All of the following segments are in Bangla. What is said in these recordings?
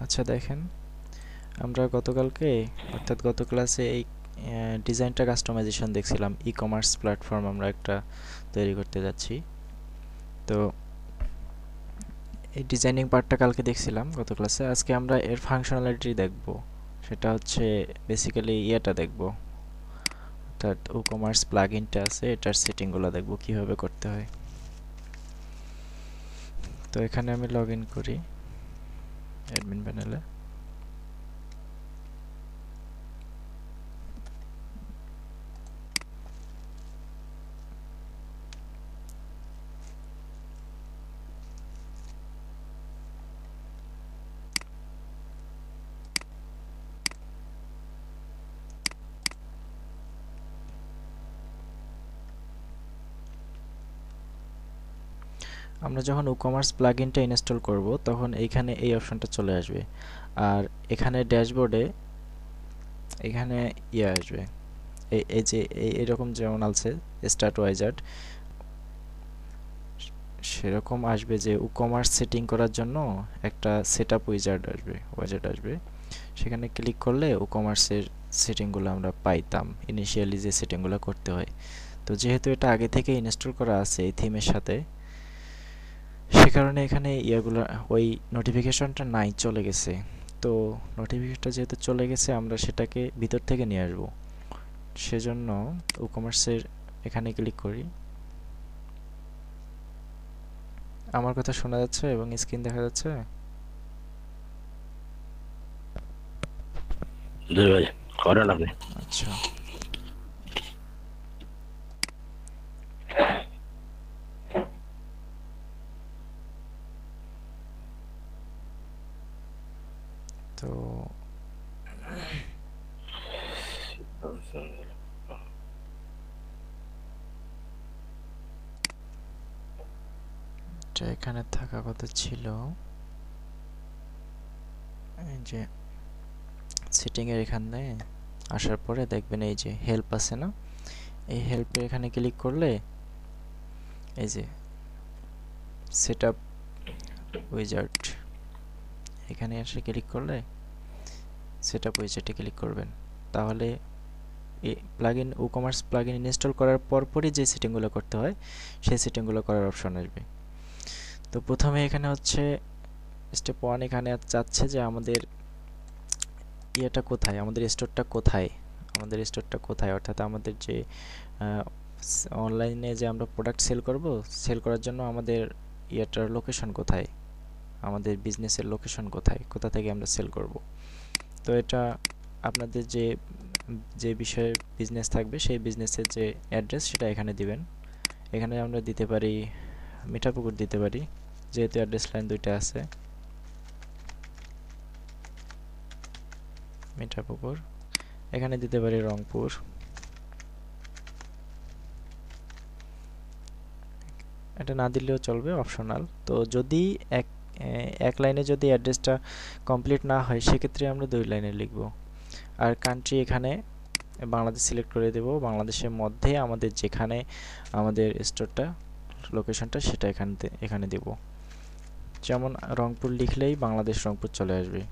আচ্ছা দেখেন, আমরা গতকালকে অর্থাৎ গত ক্লাসে এই ডিজাইনটা কাস্টমাইজেশন দেখছিলাম। ই কমার্স প্ল্যাটফর্ম আমরা একটা তৈরি করতে যাচ্ছি। তো এই ডিজাইনিং পার্টটা কালকে দেখছিলাম গত ক্লাসে। আজকে আমরা এর ফাংশনালিটি দেখব। সেটা হচ্ছে বেসিক্যালি ইয়েটা দেখব, অর্থাৎ ই কমার্স প্লাগইনটা আছে এটার সেটিংগুলো দেখব কিভাবে করতে হয়। তো এখানে আমি লগ ইন করি অ্যাডমিন প্যানেলে। আমরা যখন WooCommerce প্লাগইনটা ইনস্টল করব তখন এইখানে এই অপশনটা চলে আসবে। আর এখানে ড্যাশবোর্ডে এখানে ইয়ে আসবে, এই যে এরকম যেমন আছে স্টার্ট ওয়াইজার্ড, সেরকম আসবে যে WooCommerce সেটিং করার জন্য একটা সেটআপ ওয়াইজার্ড আসবে। সেখানে ক্লিক করলে WooCommerce-এর সেটিংগুলো আমরা পাইতাম, ইনিশিয়ালি যে সেটিংগুলো করতে হয়। তো যেহেতু এটা আগে থেকে ইনস্টল করা আছে এই থিমের সাথে, সে কারণে এখানে ইয়াগুলো ওই নোটিফিকেশনটা নাই, চলে গেছে। তো নোটিফিকেশনটা যেহেতু চলে গেছে আমরা সেটাকে ভিতর থেকে নিয়ে আসব। সেজন্য WooCommerce-এর এখানে ক্লিক করি। আমার কথা শোনা যাচ্ছে এবং স্ক্রিন দেখা যাচ্ছে? জি ভাই, করেন আপনি। আচ্ছা, তো এটা এখানে থাকা কথা ছিল। এই যে সেটিংয়ের এখানে আসার পরে দেখবেন এই যে হেল্প আছে না, এই হেল্পে এখানে ক্লিক করলে এই যে সেটআপ উইজার্ড, এখানে এসে ক্লিক করলে সেটআপ উইজার্ডে ক্লিক করবেন। তাহলে এই প্লাগইন WooCommerce প্লাগইন ইনস্টল করার পরপরই যে সেটিংগুলো করতে হয় সেই সেটিংগুলো করার অপশন আসবে। তো প্রথমে এখানে হচ্ছে স্টেপ 1, এখানে চাচ্ছে যে আমাদের ইয়েটা কোথায়, আমাদের স্টোরটা কোথায়, অর্থাৎ আমাদের যে অনলাইনে যে আমরা প্রোডাক্ট সেল করব, সেল করার জন্য আমাদের ইয়েটার লোকেশন কোথায়, আমাদের বিজনেসের লোকেশন কোথায়, কোথা থেকে আমরা সেল করব। তো এটা আপনাদের যে যে বিষয়ে বিজনেস থাকবে সেই বিজনেসের যে অ্যাড্রেস সেটা এখানে দিবেন। এখানে আমরা দিতে পারি মিঠাপুকুর দিতে পারি, যেহেতু অ্যাড্রেস লাইন দুইটা আছে। মিঠাপুকুর, এখানে দিতে পারি রংপুর। এটা না দিলেও চলবে, অপশনাল। তো যদি এক এক লাইনে যদি অ্যাড্রেসটা কমপ্লিট না হয় সেক্ষেত্রে আমরা 2 লাইনে লিখব। আর কান্ট্রি এখানে বাংলাদেশ সিলেক্ট করে দেব। বাংলাদেশের মধ্যে আমাদের যেখানে আমাদের স্টোরটা লোকেশনটা সেটা এখানে দেব। যেমন রংপুর লিখলেই বাংলাদেশ রংপুর চলে আসবে,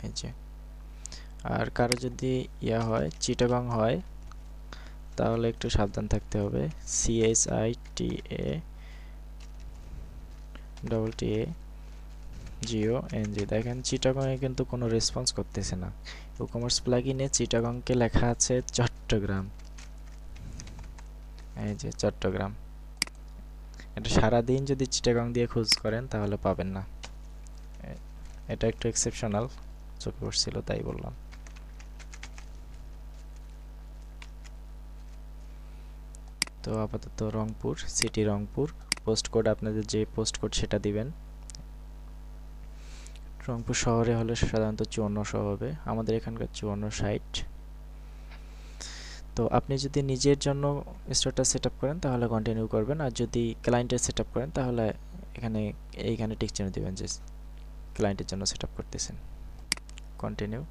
এই যে। আর কারো যদি ইয়া হয় চিটাগং হয় তাহলে একটু সাবধান থাকতে হবে। CHITAGONG, দেখেন চিটাগংয়ে কিন্তু কোনো রেসপন্স করতেছে না। WooCommerce প্লাগইনে চিটাগংকে লেখা আছে চট্টগ্রাম, এই যে চট্টগ্রাম। এটা সারাদিন যদি চিটাগং দিয়ে খোঁজ করেন তাহলে পাবেন না। এটা একটু এক্সেপশনাল, চোখে পড়ছিল তাই বললাম। তো আপাতত Rangpur, city Rangpur. Post code আপনাদের যে পোস্ট কোড সেটা দিবেন। রংপুর শহরে হলে সাধারণত 5400 হবে, আমাদের এখানকার 5460। তো আপনি যদি নিজের জন্য স্টোরটা সেট আপ করেন তাহলে কন্টিনিউ করবেন, আর যদি ক্লায়েন্টের সেট আপ করেন তাহলে এইখানে টিক চিহ্ন দিবেন যে ক্লায়েন্টের জন্য সেট আপ করতেছেন। কন্টিনিউ।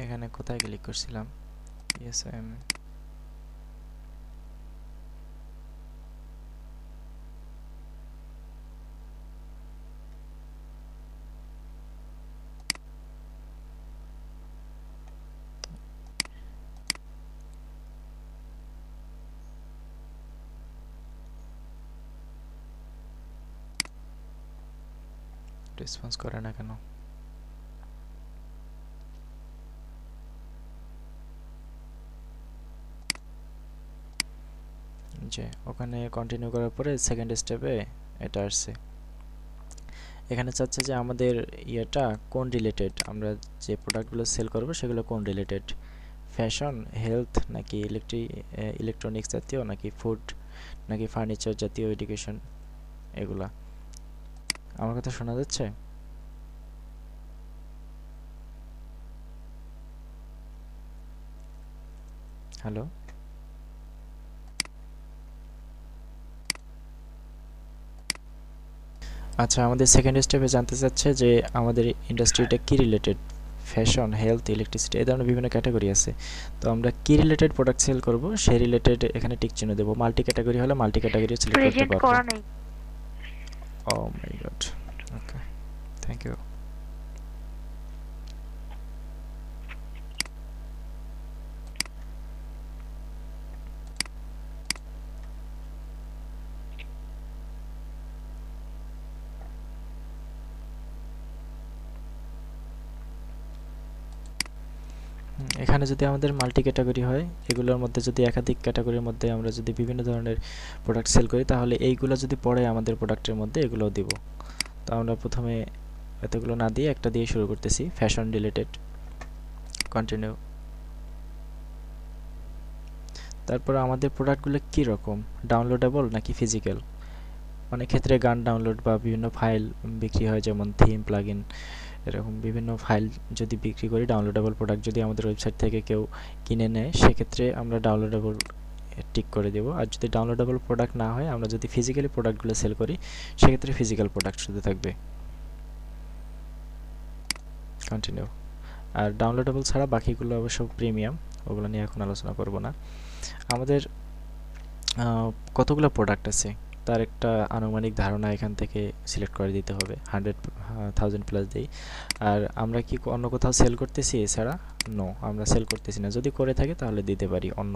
এখানে কোথায় ক্লিক করছিলাম? ইএসএম, রেসপন্স করে না কেন? যে ওখানে কন্টিনিউ করার পরে সেকেন্ড স্টেপে এটা আসছে। এখানে চাচ্ছে যে আমাদের ইয়েটা কোন রিলেটেড, আমরা যে প্রোডাক্টগুলো সেল করব সেগুলো কোন রিলেটেড, ফ্যাশন, হেলথ, নাকি ইলেকট্রনিক্স জাতীয়, নাকি ফুড, নাকি ফার্নিচার জাতীয়, এডুকেশন, এগুলা। আমার কথা শোনা যাচ্ছে? হ্যালো? আচ্ছা, আমাদের সেকেন্ড স্টেপে জানতে চাচ্ছে যে আমাদের ইন্ডাস্ট্রিটা কি রিলেটেড, ফ্যাশন, হেলথ, ইলেকট্রিসিটি, এই ধরনের বিভিন্ন ক্যাটাগরি আছে। তো আমরা কি রিলেটেড প্রোডাক্ট সেল করব সেই রিলেটেড এখানে টিক চিহ্ন দেবো। মাল্টি ক্যাটাগরি হলে মাল্টি ক্যাটাগরি সিলেক্ট করতে প্রেজেন্ট পারবো। করা নেই। ও মাই গড, ওকে, থ্যাংক ইউ। এখানে যদি আমাদের মাল্টি ক্যাটাগরি হয়, এগুলোর মধ্যে যদি একাধিক ক্যাটাগরির মধ্যে আমরা যদি বিভিন্ন ধরনের প্রোডাক্ট সেল করি, তাহলে এইগুলো যদি পড়ে আমাদের প্রোডাক্টের মধ্যে, এগুলোও দিব। তো আমরা প্রথমে এতগুলো না দিয়ে একটা দিয়ে শুরু করতেছি, ফ্যাশন রিলেটেড, কন্টিনিউ। তারপর আমাদের প্রোডাক্টগুলো কী রকম, ডাউনলোডেবল নাকি ফিজিক্যাল। অনেক ক্ষেত্রে গান ডাউনলোড বা বিভিন্ন ফাইল বিক্রি হয়, যেমন থিম, প্লাগইন, এরকম বিভিন্ন ফাইল যদি বিক্রি করি, ডাউনলোডেবল প্রোডাক্ট যদি আমাদের ওয়েবসাইট থেকে কেউ কিনে নেয়, সেক্ষেত্রে আমরা ডাউনলোডেবল টিক করে দেব। আর যদি ডাউনলোডেবল প্রোডাক্ট না হয়, আমরা যদি ফিজিক্যালি প্রোডাক্টগুলো সেল করি, সেক্ষেত্রে ফিজিক্যাল প্রোডাক্ট শুধু থাকবে, কন্টিনিউ। আর ডাউনলোডেবল ছাড়া বাকিগুলো অবশ্য প্রিমিয়াম, ওগুলো নিয়ে এখন আলোচনা করব না। আমাদের কতগুলো প্রোডাক্ট আছে তার একটা আনুমানিক ধারণা এখান থেকে সিলেক্ট করে দিতে হবে, 100,000 প্লাস দিই। আর আমরা কি অন্য কোথাও সেল করতেছি এছাড়া? নো, আমরা সেল করতেছি না। যদি করে থাকে তাহলে দিতে পারি অন্য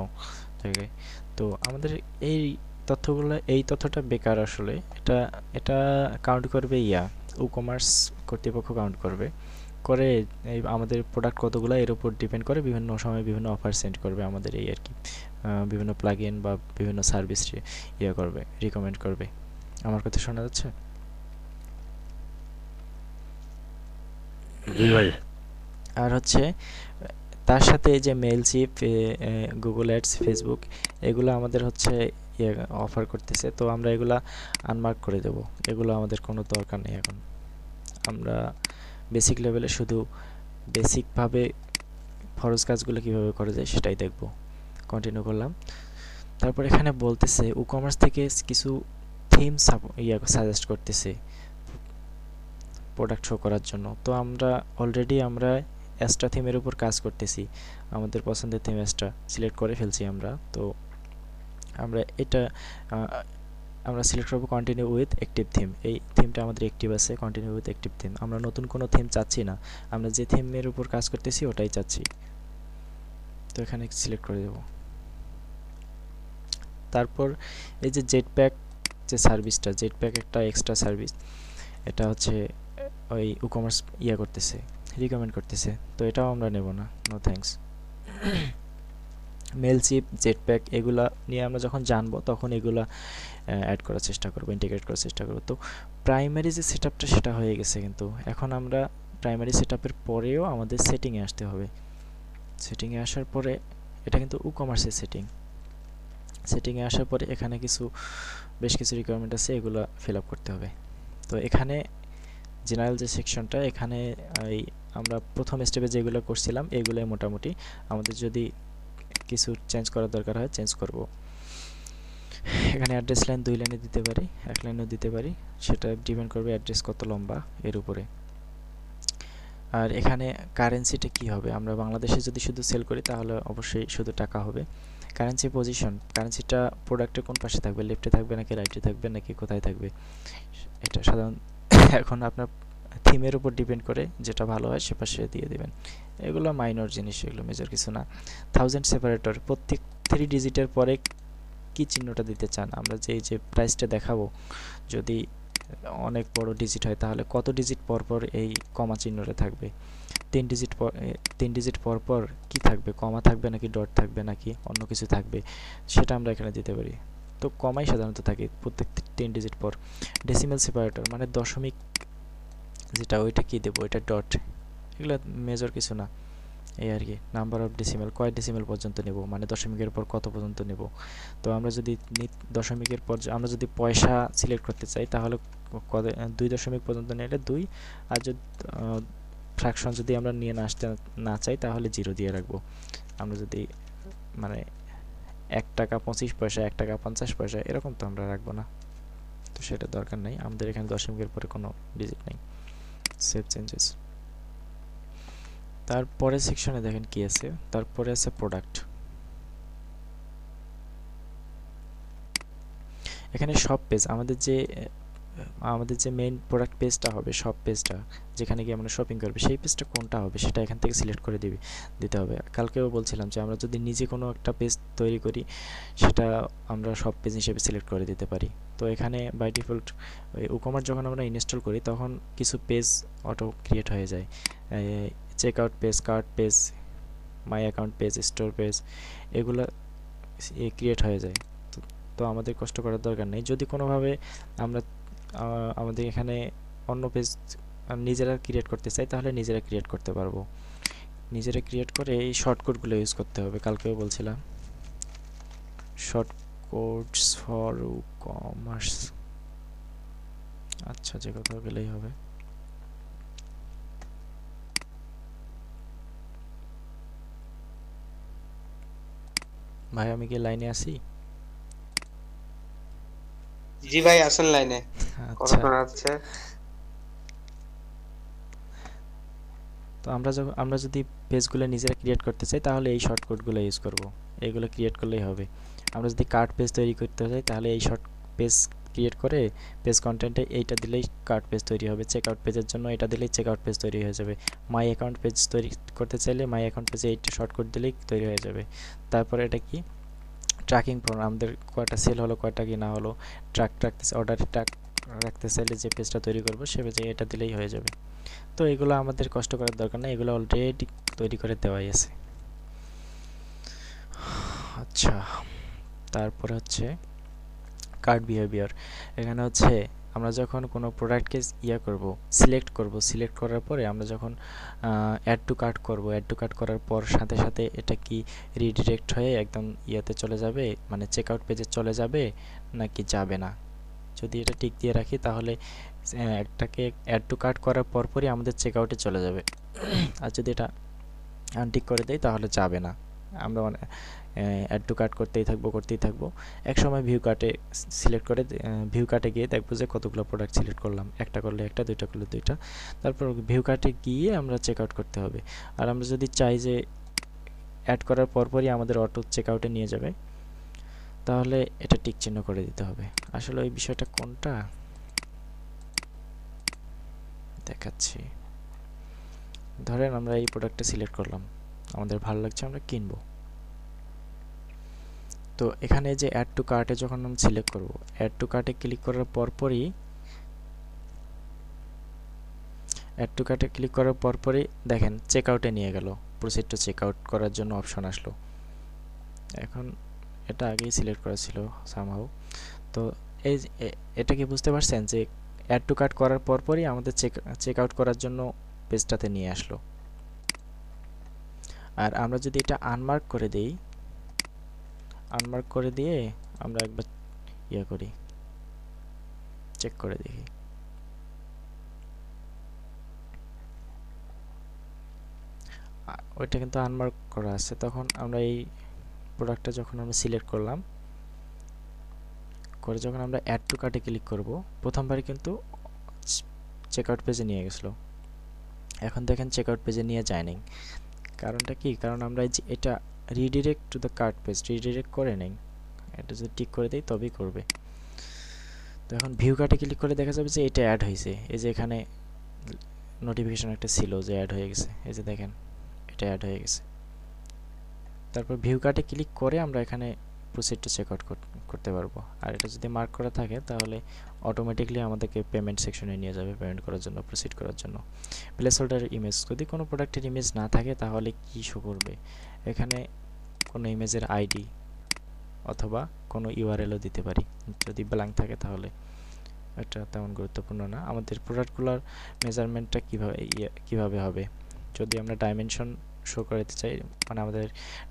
জায়গায়। তো আমাদের এই এই তথ্যটা বেকার আসলে। এটা এটা কাউন্ট করবে ই-কমার্স কর্তৃপক্ষ কাউন্ট করবে, করে এই আমাদের প্রোডাক্ট কতগুলো এর উপর ডিপেন্ড করে বিভিন্ন সময় বিভিন্ন অফার সেন্ড করবে আমাদের, এই আর কি। বিভিন্ন প্লাগইন বা বিভিন্ন সার্ভিস করবে, রিকমেন্ড করবে। আমার কথা শোনা যাচ্ছে? জি ভাই। আর হচ্ছে তার সাথে এই যে মেইলচিপ, গুগল অ্যাডস, ফেসবুক, এগুলো আমাদের হচ্ছে অফার করতেছে। তো আমরা এগুলা আনমার্ক করে দেব, এগুলো আমাদের কোনো দরকার নেই এখন। আমরা বেসিক লেভেলে শুধু বেসিকভাবে ফরজ কাজগুলো কীভাবে করা যায় সেটাই দেখব। কন্টিনিউ করলাম। তারপর এখানে বলতেছে ই-কমার্স থেকে কিছু থিম সাজেস্ট করতেছে প্রোডাক্ট শো করার জন্য। তো আমরা অলরেডি অ্যাস্ট্রা থিমের উপর কাজ করতেছি, আমাদের পছন্দের থিম অ্যাস্ট্রা সিলেক্ট করে ফেলছি আমরা। তো আমরা এটা আমরা সিলেক্ট করবো কন্টিনিউ উইথ অ্যাক্টিভ থিম। এই থিমটা আমাদের অ্যাক্টিভ আছে, কন্টিনিউ উইথ অ্যাক্টিভ থিম। আমরা নতুন কোনো থিম চাচ্ছি না, আমরা যে থিমের উপর কাজ করতেছি ওটাই চাচ্ছি। তো এখানে সিলেক্ট করে দেব। তারপর এই যে জেটপ্যাক, যে সার্ভিসটা, জেটপ্যাক একটা এক্সট্রা সার্ভিস, এটা হচ্ছে ওই ই-কমার্স করতেছে, রিকমেন্ড করতেছে। তো এটাও আমরা নেব না, নো থ্যাঙ্কস। মেলচিপ, জেটপ্যাক, এগুলা নিয়ে আমরা যখন জানবো তখন এগুলা অ্যাড করার চেষ্টা করবো, ইন্টিগ্রেট করার চেষ্টা করবো। তো প্রাইমারি যে সেটআপটা সেটা হয়ে গেছে, কিন্তু এখন আমরা প্রাইমারি সেটআপের পরেও আমাদের সেটিংয়ে আসতে হবে। সেটিংয়ে আসার পরে এটা কিন্তু ই-কমার্সের সেটিংয়ে আসার পরে এখানে বেশ কিছু রিকোয়ারমেন্ট আছে, এগুলো ফিল আপ করতে হবে। তো এখানে জেনারেল যে সেকশনটা, এখানে আমরা প্রথম স্টেপে যেগুলো করছিলাম এগুলোই মোটামুটি। আমাদের যদি কিছু চেঞ্জ করার দরকার হয় চেঞ্জ করব। এখানে অ্যাড্রেস লাইন 2 লাইনে দিতে পারি, 1 লাইনেও দিতে পারি, সেটা ডিপেন্ড করবে অ্যাড্রেস কত লম্বা এর উপরে। আর এখানে কারেন্সিটা কি হবে, আমরা বাংলাদেশে যদি শুধু সেল করি তাহলে অবশ্যই শুধু টাকা হবে। কারেন্সি পজিশন, কারেন্সিটা প্রোডাক্টের কোন পাশে থাকবে, লেফটে থাকবে নাকি রাইটে থাকবে নাকি কোথায় থাকবে, এটা সাধারণ এখন আপনার থিমের উপর ডিপেন্ড করে, যেটা ভালো হয় সে পাশে দিয়ে দেবেন। এগুলো মাইনর জিনিস, এগুলো মেজর কিছু না। 1000 সেপারেটর, প্রত্যেক 3 ডিজিটের পরে কি চিহ্নটা দিতে চান, আমরা যে এই যে প্রাইসটা দেখাবো যদি অনেক বড় ডিজিট হয় তাহলে কত ডিজিট পর পর এই কমা চিহ্নটা থাকবে, 3 ডিজিট পর পর কি থাকবে, কমা থাকবে নাকি ডট থাকবে নাকি অন্য কিছু থাকবে, সেটা আমরা এখানে দিতে পারি। তো কমাই সাধারণত থাকে প্রত্যেক 3 ডিজিট পর। ডেসিমেল সেপারেটর মানে দশমিক যেটা, ওইটা কি দেবো, এটা ডট। এগুলো মেজর কিছু না, এই আর কি। নাম্বার অফ ডেসিমেল, কয় ডেসিমেল পর্যন্ত নেব, মানে দশমিকের পর কত পর্যন্ত নেব। তো আমরা যদি দশমিকের পর আমরা যদি পয়সা সিলেক্ট করতে চাই তাহলে 2 দশমিক পর্যন্ত নিলে 2, আর যদি ফ্র্যাকশন যদি আমরা নিয়ে আসতে না চাই তাহলে 0 দিয়ে রাখবো। আমরা যদি মানে 1 টাকা 25 পয়সা, 1 টাকা 50 পয়সা এরকম তো আমরা রাখবো না, তো সেটা দরকার নেই, আমাদের এখানে দশমিকের পরে কোনো ডিজিট নেই। Save changes. তারপরে সেকশনে দেখেন কি আছে, তারপরে আছে প্রোডাক্ট। এখানে সব পেজ আমাদের যে মেইন প্রোডাক্ট পেজটা হবে, সব পেজটা যেখানে গিয়ে আমরা শপিং করবে, সেই পেজটা কোনটা হবে সেটা এখান থেকে সিলেক্ট করে দিতে হবে। কালকেও বলছিলাম যে আমরা যদি নিজে কোনো একটা পেজ তৈরি করি সেটা আমরা সব পেজ হিসেবে সিলেক্ট করে দিতে পারি। তো এখানে বাই ডিফল্ট উকমার্স যখন আমরা ইনস্টল করি তখন কিছু পেজ অটো ক্রিয়েট হয়ে যায়, check out page, cart page, my account page, store page, এগুলো ক্রিয়েট হয়ে যায়। তো আমাদের কষ্ট করার দরকার নেই। যদি কোনোভাবে আমরা আমাদের এখানে অন্য পেজ নিজেরা ক্রিয়েট করতে চাই তাহলে নিজেরা ক্রিয়েট করতে পারবো। নিজেরা ক্রিয়েট করে এই শর্টকাটগুলো ইউজ করতে হবে, কালকেও বলছিলাম শর্টকাটস ফর কমার্স। আচ্ছা, যে কোথাও গেলেই হবে। ভাই আমি কি লাইনে আছি? জি ভাই আসেন লাইনে, কথা আচ্ছা, শোনা যাচ্ছে। তো আমরা যদি পেজগুলো নিজেরা ক্রিয়েট করতে চাই তাহলে এই শর্টকাটগুলো ইউজ করব, এইগুলো ক্রিয়েট করলেই হবে। আমরা যদি কার্ট পেজ তৈরি করতে চাই তাহলে এই শর্ট পেজ ক্রিয়েট করে পেজ কন্টেন্টে এইটা দিলেই কার্ট পেজ তৈরি হবে, চেক আউট পেজের জন্য এটা দিলেই চেক আউট পেজ তৈরি হয়ে যাবে, মাই অ্যাকাউন্ট পেজ তৈরি করতে চাইলে মাই অ্যাকাউন্ট পেজে এইটা শর্টকাট দিলেই তৈরি হয়ে যাবে। তারপরে এটা কি, ট্র্যাকিং ফর্ম, আমাদের কয়টা সেল হলো কয়টা কি না হলো ট্র্যাক রাখতেছে, অর্ডারে ট্র্যাক রাখতে চাইলে যে পেজটা তৈরি করবো সে পেজে এটা দিলেই হয়ে যাবে। তো এগুলো আমাদের কষ্ট করার দরকার নেই, এগুলো অলরেডি তৈরি করে দেওয়াই আছে। আচ্ছা, তারপরে হচ্ছে কার্ট বিহেভিয়ার। এখানে হচ্ছে আমরা যখন কোনো প্রোডাক্টকে সিলেক্ট করার পরে আমরা যখন অ্যাড টু কার্ট করব, অ্যাড টু কার্ট করার পর সাথে সাথে এটা কি রিডিরেক্ট হয়ে একদম ইয়েতে চলে যাবে, মানে চেক আউট পেজে চলে যাবে নাকি যাবে না। যদি এটা টিক দিয়ে রাখি তাহলে একটাকে অ্যাড টু কার্ট করার পরপরই আমাদের চেক আউটে চলে যাবে, আর যদি এটা আনটিক করে দেই তাহলে যাবে না। আমরা অ্যাড টু কার্ট করতেই থাকবো। এক সময় ভিউ কার্টে সিলেক্ট করে ভিউ কার্টে গিয়ে দেখবো যে কতগুলো প্রোডাক্ট সিলেক্ট করলাম, একটা করলে একটা, দুইটা করলে দুইটা। তারপর ভিউ কার্টে গিয়ে আমরা চেক আউট করতে হবে। আর আমরা যদি চাই যে অ্যাড করার পরপরই আমাদের অটো চেক আউটে নিয়ে যাবে তাহলে এটা টিক চিহ্ন করে দিতে হবে। আসলে ওই বিষয়টা কোনটা দেখাচ্ছি। ধরেন আমরা এই প্রোডাক্টটা সিলেক্ট করলাম, আমাদের ভালো লাগছে, আমরা কিনবো। তো এখানে যে অ্যাড টু কার্টে যখন আমি সিলেক্ট করব, অ্যাড টু কার্টে ক্লিক করার পরপরই দেখেন চেক আউটে নিয়ে গেল, প্রসিড টু চেক আউট করার জন্য অপশন আসলো। এখন এটা আগেই সিলেক্ট করা ছিল সামহাউ। তো এই এটা কি বুঝতে পারছেন যে অ্যাড টু কার্ট করার পরপরই আমাদের চেক আউট করার জন্য পেজটাতে নিয়ে আসলো। আর আমরা যদি এটা আনমার্ক করে দিই, আনমার্ক করে দিয়ে আমরা একবার করি, চেক করে দেখি। ওইটা কিন্তু আনমার্ক করা আছে। তখন আমরা এই প্রোডাক্টটা যখন আমরা সিলেক্ট করলাম করে যখন আমরা অ্যাড টু কার্টে ক্লিক করব, প্রথমবারে কিন্তু চেক আউট পেজে নিয়ে গেছিলো। এখন দেখেন চেকআউট পেজে নিয়ে যায়নি, কারণটা কি? কারণ আমরা এই যে এটা redirect to the cart page redirect করে নেই, এটা যদি টিক করে দেই তবেই করবে। তো এখন ভিউ কার্টে ক্লিক করে দেখা যাবে যে এটা অ্যাড হয়েছে, এই যে এখানে নোটিফিকেশন একটা ছিল যে অ্যাড হয়ে গেছে, এই যে দেখেন এটা অ্যাড হয়ে গেছে। তারপর ভিউ কার্টে ক্লিক করে আমরা এখানে প্রসিড টু চেকআউট করতে পারবো। আর এটা যদি মার্ক করা থাকে তাহলে অটোমেটিকলি আমাদেরকে পেমেন্ট সেকশনে নিয়ে যাবে পেমেন্ট করার জন্য, প্রসিড করার জন্য। প্লেস হোল্ডার ইমেজ, যদি কোনো প্রোডাক্টের ইমেজ না থাকে তাহলে কি শো করবে? এখানে কোনো ইমেজের আইডি অথবা কোনো ইউআরএলও দিতে পারি, যদি ব্ল্যাঙ্ক থাকে তাহলে এটা তেমন গুরুত্বপূর্ণ না। আমাদের প্রোডাক্টগুলোর মেজারমেন্টটা কিভাবে হবে? যদি আমরা ডাইমেনশন শো করতে চাই, মানে আমাদের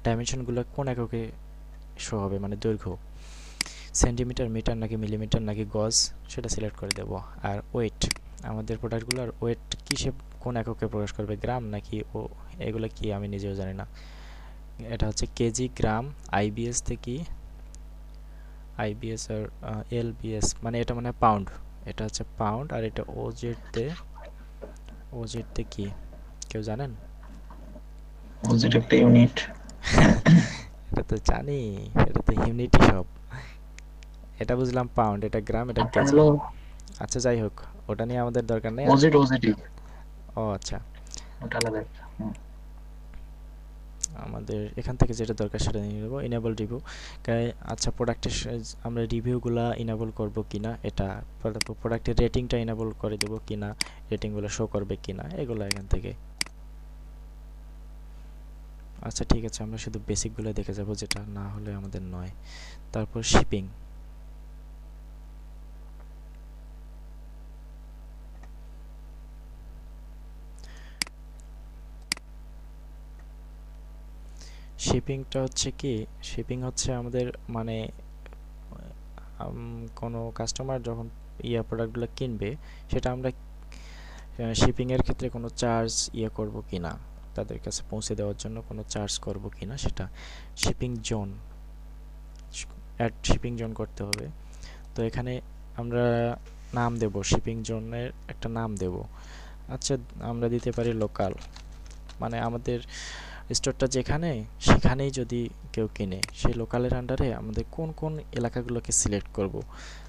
ডাইমেনশনগুলো কোন এককে শো হবে, মানে দৈর্ঘ্য সেন্টিমিটার, মিটার নাকি মিলিমিটার নাকি গজ, সেটা সিলেক্ট করে দেব। আর ওয়েট, আমাদের প্রোডাক্টগুলোর ওয়েট কিসে কোন এককে প্রকাশ করবে, গ্রাম নাকি ও, এগুলো কি আমি নিজেও জানি না। এটা হচ্ছে কেজি, গ্রাম, আইবিএস থেকে আইবিএস আর এলবিএস, মানে এটা মানে পাউন্ড, এটা হচ্ছে পাউন্ড। আর এটা ওজেড কি কেউ জানেন? ওজেড একটা ইউনিট। এটা তো জানি, এটা তো ইউনিটই সব। এটা বুঝলাম পাউন্ড, এটা গ্রাম, এটা কেজি। আচ্ছা যাই হোক, ওটা নিয়ে আমাদের দরকার নেই। ওজেডই। ও আচ্ছা, ওটা আলাদা। আমাদের এখান থেকে যেটা দরকার সেটা নিয়ে নেব। ইনেবল রিভিউ, আচ্ছা প্রোডাক্টের আমরা রিভিউগুলা ইনেবল করব কিনা, এটা প্রোডাক্টের রেটিংটা ইনেবল করে দেব কিনা, রেটিংগুলো শো করবে কিনা, এগুলো এখান থেকে। আচ্ছা ঠিক আছে, আমরা শুধু বেসিকগুলো দেখে যাব, যেটা না হলে আমাদের নয়। তারপর শিপিং, শিপিংটা হচ্ছে কি, শিপিং হচ্ছে আমাদের মানে কোনো কাস্টমার যখন প্রোডাক্টগুলো কিনবে, সেটা আমরা শিপিংয়ের ক্ষেত্রে কোনো চার্জ করব কিনা, তাদের কাছে পৌঁছে দেওয়ার জন্য কোনো চার্জ করব কিনা, সেটা shipping zone, add shipping zone করতে হবে। তো এখানে আমরা নাম দেব, শিপিং জোনের একটা নাম দেব। আচ্ছা আমরা দিতে পারি লোকাল, মানে আমাদের স্টোরটা যেখানে, সেখানেই যদি কেউ কিনে, সেই লোকালের আন্ডারে আমাদের কোন কোন এলাকাগুলোকে সিলেক্ট করব।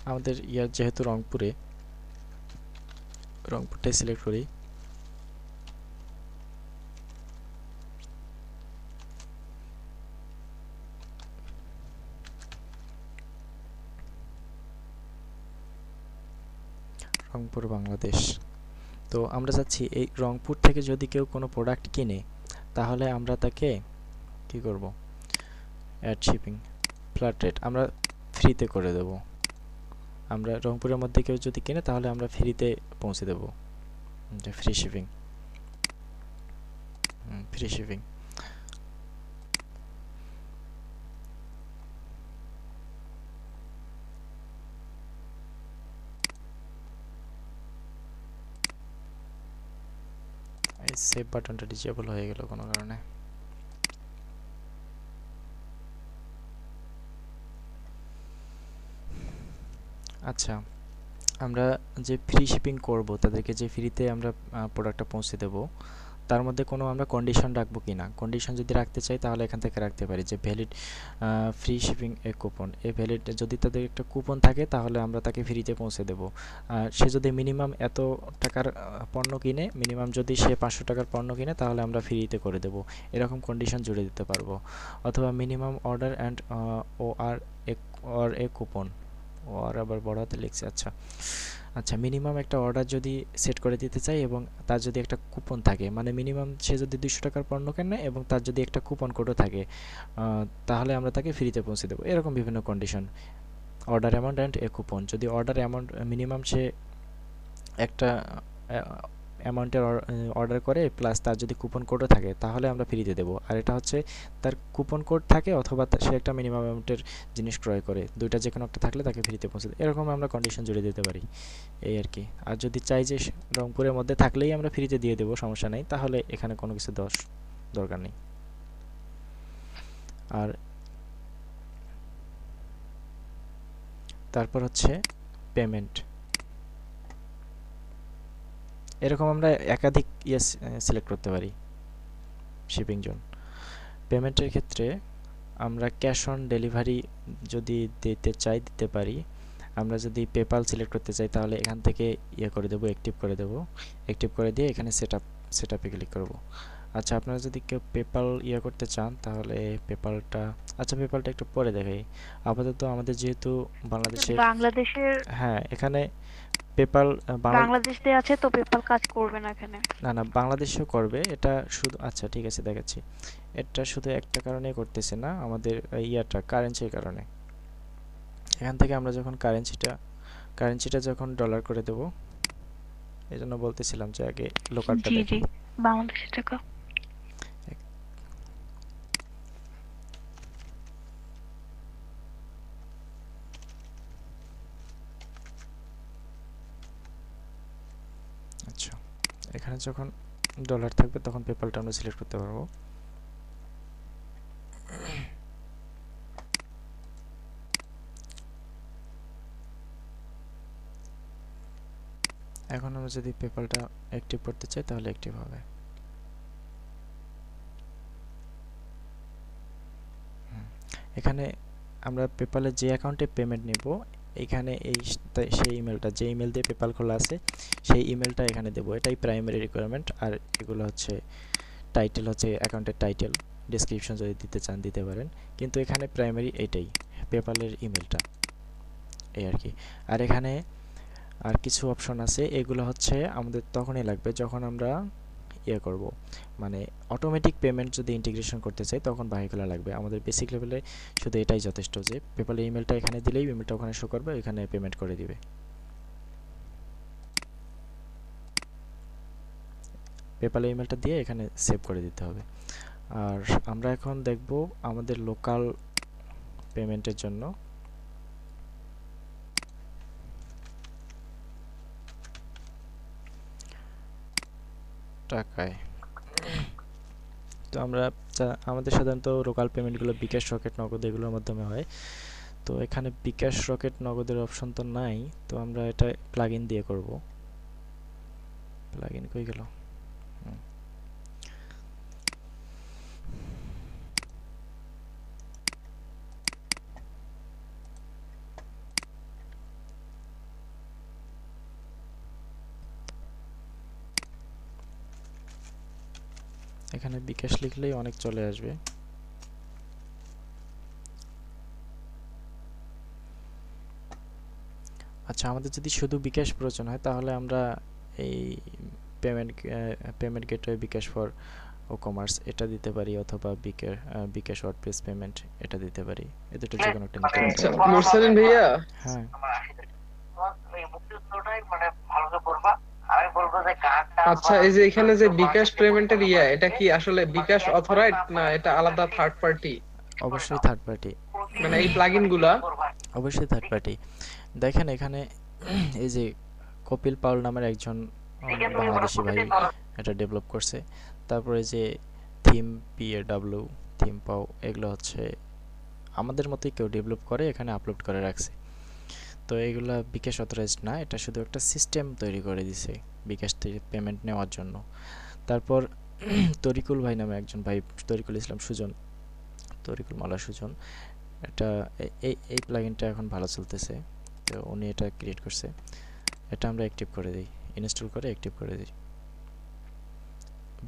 আমাদের যেহেতু রংপুরটাই সিলেক্ট করি। রংপুর বাংলাদেশ। তো আমরা চাচ্ছি এই রংপুর থেকে যদি কেউ কোনো প্রোডাক্ট কিনে, তাহলে আমরা তাকে কি করব, অ্যাড শিপিং ফ্ল্যাট রেট আমরা ফ্রিতে করে দেব। আমরা রংপুরের মধ্যে কেউ যদি কিনে তাহলে আমরা ফ্রিতে পৌঁছে দেব, ফ্রি শিপিং, ফ্রি শিপিং। এই সেভ বাটনটা ডিসেবল হয়ে গেল কোনো কারণে। আচ্ছা আমরা যে ফ্রি শিপিং করব, তাদেরকে যে ফ্রিতে আমরা প্রোডাক্টটা পৌঁছে দেব, তার মধ্যে কোনো আমরা কন্ডিশন রাখবো কি না। কন্ডিশন যদি রাখতে চাই তাহলে এখান থেকে রাখতে পারি যে ভ্যালিড ফ্রি শিপিং এ কুপন, এই ভ্যালিড যদি তাদের একটা কুপন থাকে তাহলে আমরা তাকে ফ্রিতে পৌঁছে দেব। সে যদি মিনিমাম এত টাকার পণ্য কিনে, মিনিমাম যদি সে 500 টাকার পণ্য কিনে তাহলে আমরা ফ্রিতে করে দেব, এরকম কন্ডিশন জুড়ে দিতে পারবো। অথবা minimum order and or a coupon, আর আবার বড় হাতে লিখছি। আচ্ছা মিনিমাম একটা অর্ডার যদি সেট করে দিতে চাই এবং তার যদি একটা কুপন থাকে, মানে মিনিমাম সে যদি 200 টাকার পণ্য কেনে এবং তার যদি একটা কুপন কোডও থাকে, তাহলে আমরা তাকে ফ্রিতে পৌঁছে দেবো। এরকম বিভিন্ন condition. Order amount and a coupon, যদি অর্ডার অ্যামাউন্ট মিনিমাম সে একটা অ্যামাউন্টের অর্ডার করে প্লাস তার যদি কুপন কোডও থাকে তাহলে আমরা ফ্রিতে দেবো। আর এটা হচ্ছে তার কুপন কোড থাকে অথবা সে একটা মিনিমাম অ্যামাউন্টের জিনিস ক্রয় করে, দুইটা যে কোনো একটা থাকলে তাকে ফ্রিতে পৌঁছে দেয়। এরকম আমরা কন্ডিশন জুড়ে দিতে পারি, এই আর কি। আর যদি চাই যে রংপুরের মধ্যে থাকলেই আমরা ফ্রিতে দিয়ে দেবো, সমস্যা নেই, তাহলে এখানে কোনো কিছু দরকার নেই। আর তারপর হচ্ছে পেমেন্ট। এরকম আমরা একাধিক সিলেক্ট করতে পারি শিপিং জোন। পেমেন্টের ক্ষেত্রে আমরা ক্যাশ অন ডেলিভারি যদি দিতে চাই দিতে পারি। আমরা যদি পেপাল সিলেক্ট করতে চাই তাহলে এখান থেকে করে দেবো, অ্যাক্টিভ করে দেবো। অ্যাক্টিভ করে দিয়ে এখানে সেটআপে ক্লিক করব। আচ্ছা, আপনারা যদি কেউ পেপাল করতে চান তাহলে পেপালটা একটু পরে দেখাই। আপাতত আমাদের যেহেতু বাংলাদেশের হ্যাঁ, এখানে পেপাল বাংলাদেশ দিয়ে আছে তো পেপাল কাজ করবে না এখানে। না, বাংলাদেশেও করবে এটা শুধু। আচ্ছা ঠিক আছে, দেখাচ্ছি। এটা শুধু একটা কারণে করতেছে না, আমাদের কারেন্সির কারণে। এখান থেকে আমরা যখন কারেন্সিটা যখন ডলার করে দেব, এজন্য বলতেছিলাম যে আগে লোকালটা জি দেখি। বাংলাদেশের টাকা। আচ্ছা, এখানে যখন ডলার থাকবে তখন পেপালটা আমরা সিলেক্ট করতে পারবো। এখন আমরা যদি পেপালটা অ্যাক্টিভ করতে চাই তাহলে অ্যাক্টিভ হবে। এখানে আমরা পেপালে যে অ্যাকাউন্টে পেমেন্ট নেব, এখানে সেই ইমেলটা, যে ইমেল দিয়ে পেপাল খোলা আছে সেই ইমেলটা এখানে দেব। এটাই প্রাইমারি রিকোয়ারমেন্ট। আর এগুলো হচ্ছে টাইটেল, হচ্ছে অ্যাকাউন্টের টাইটেল। ডেসক্রিপশন যদি দিতে চান দিতে পারেন, কিন্তু এখানে প্রাইমারি এইটাই, পেপালের ইমেলটা, এই আর কি। আর এখানে আর কিছু অপশন আছে, এগুলো হচ্ছে আমাদের তখনই লাগবে যখন আমরা করব, মানে অটোমেটিক পেমেন্ট যদি ইন্টিগ্রেশন করতে চাই তখন বাকিগুলো লাগবে। আমাদের বেসিক লেভেলে শুধু এটাই যথেষ্ট যে পেপালের ইমেলটা এখানে দিলেই ইমেলটা ওখানে শো করবে, এখানে পেমেন্ট করে দিবে। পেপালের ইমেলটা দিয়ে এখানে সেভ করে দিতে হবে। আর আমরা এখন দেখব আমাদের লোকাল পেমেন্টের জন্য টাকায়। তো আমরা আমাদের সাধারণত লোকাল পেমেন্টগুলো বিকাশ, রকেট, নগদ এগুলোর মাধ্যমে হয়। তো এখানে বিকাশ, রকেট, নগদের অপশন তো নাই, তো আমরা এটা প্লাগইন দিয়ে করব। প্লাগইন কই গেল? এখানে বিকাশ লিখলেই অনেক চলে আসবে। আচ্ছা, আমাদের যদি শুধু বিকাশ প্রয়োজন হয় তাহলে আমরা এই payment gateway bKash for WooCommerce এটা দিতে পারি, অথবা বিকাশ ওয়ার্ডপ্রেস পেমেন্ট এটা দিতে পারি। এই দুটো যে কোনো একটা নিতে পারি। আচ্ছা মুরসালিন ভাইয়া, হ্যাঁ, আচ্ছা এই যে এখানে যে বিকাশ পেমেন্টের এটা কি আসলে বিকাশ অথরাইজড না এটা আলাদা থার্ড পার্টি? অবশ্যই থার্ড পার্টি। মানে এই প্লাগইন গুলা অবশ্যই থার্ড পার্টি। দেখেন এখানে এই যে কপিল পাউল নামের একজন বাংলাদেশি ভাই এটা ডেভেলপ করছে। তারপরে যে থিম PAW, থিম পাও, এগুলো হচ্ছে আমাদের মতোই কেউ ডেভেলপ করে এখানে আপলোড করে রাখছে। তো এগুলা বিকাশ অথরাইজড না, এটা শুধু একটা সিস্টেম তৈরি করে দিছে বিকাশ থেকে পেমেন্ট নেওয়ার জন্য। তারপর তরিকুল ভাই নামে একজন ভাই, তরিকুল ইসলাম সুজন, তরিকুল মালা সুজন, এটা এই প্লাগইনটা এখন ভালো চলতেছে, তো উনি এটা ক্রিয়েট করছে। এটা আমরা অ্যাক্টিভ করে দিই, ইনস্টল করে অ্যাক্টিভ করে দিই।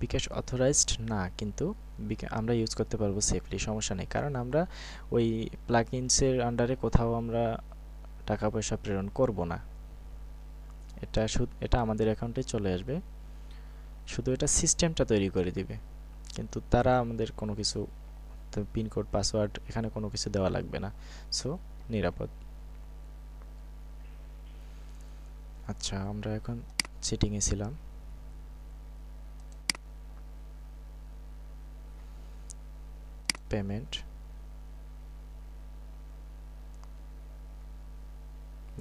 বিকাশ অথরাইজড না, কিন্তু আমরা ইউজ করতে পারবো সেফলি, সমস্যা নেই। কারণ আমরা ওই প্লাগইনসের আন্ডারে কোথাও আমরা টাকা পয়সা প্রেরণ করব না, এটা আমাদের অ্যাকাউন্টে চলে আসবে। শুধু এটা সিস্টেমটা তৈরি করে দিবে, কিন্তু তারা আমাদের কোনো কিছু পিনকোড, পাসওয়ার্ড এখানে কোনো কিছু দেওয়া লাগবে না, সো নিরাপদ। আচ্ছা, আমরা এখন সেটিংয়ে ছিলাম। পেমেন্ট,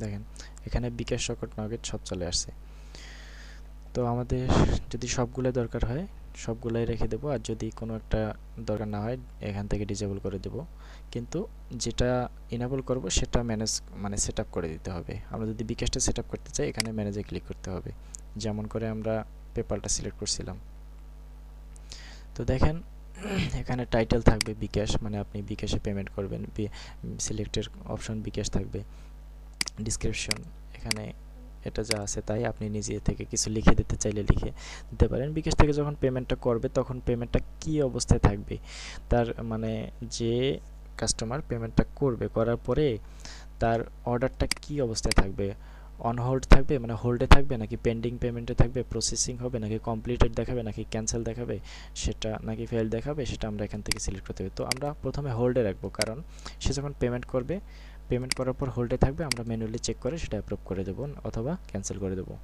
দেখেন এখানে বিকাশ, রকেট, নগদ সব চলে আসছে। তো আমাদের যদি সবগুলো দরকার হয় সবগুলাই রেখে দেবো, আর যদি কোনো একটা দরকার না হয় এখান থেকে ডিসেবল করে দেব। কিন্তু যেটা ইনেবল করব সেটা ম্যানেজ, মানে সেট আপ করে দিতে হবে। আমরা যদি বিকাশটা সেট আপ করতে চাই এখানে ম্যানেজে ক্লিক করতে হবে। যেমন করে আমরা পেপালটা সিলেক্ট করছিলাম। তো দেখেন এখানে টাইটেল থাকবে বিকাশ, মানে আপনি বিকাশে পেমেন্ট করবেন, সিলেক্টের অপশন বিকাশ থাকবে। ডিসক্রিপশন এখানে এটা যা আছে তাই, আপনি নিজে থেকে কিছু লিখে দিতে চাইলে লিখে দিতে পারেন। বিকাশ থেকে যখন পেমেন্টটা করবে তখন পেমেন্টটা কি অবস্থায় থাকবে, তার মানে যে কাস্টমার পেমেন্টটা করবে, করার পরে তার অর্ডারটা কি অবস্থায় থাকবে, অন হোল্ড থাকবে মানে হোল্ডে থাকবে, নাকি পেন্ডিং পেমেন্টে থাকবে, প্রসেসিং হবে, নাকি কমপ্লিটেড দেখাবে, নাকি ক্যান্সেল দেখাবে, সেটা নাকি ফেল দেখাবে, সেটা আমরা এখান থেকে সিলেক্ট করতে হবে। তো আমরা প্রথমে হোল্ডে রাখবো, কারণ সে যখন পেমেন্ট করবে, পেমেন্ট করার পর হোল্ডে থাকবে, আমরা ম্যানুয়ালি চেক করে সেটা অ্যাপ্রুভ করে দেবো অথবা ক্যান্সেল করে দেবো।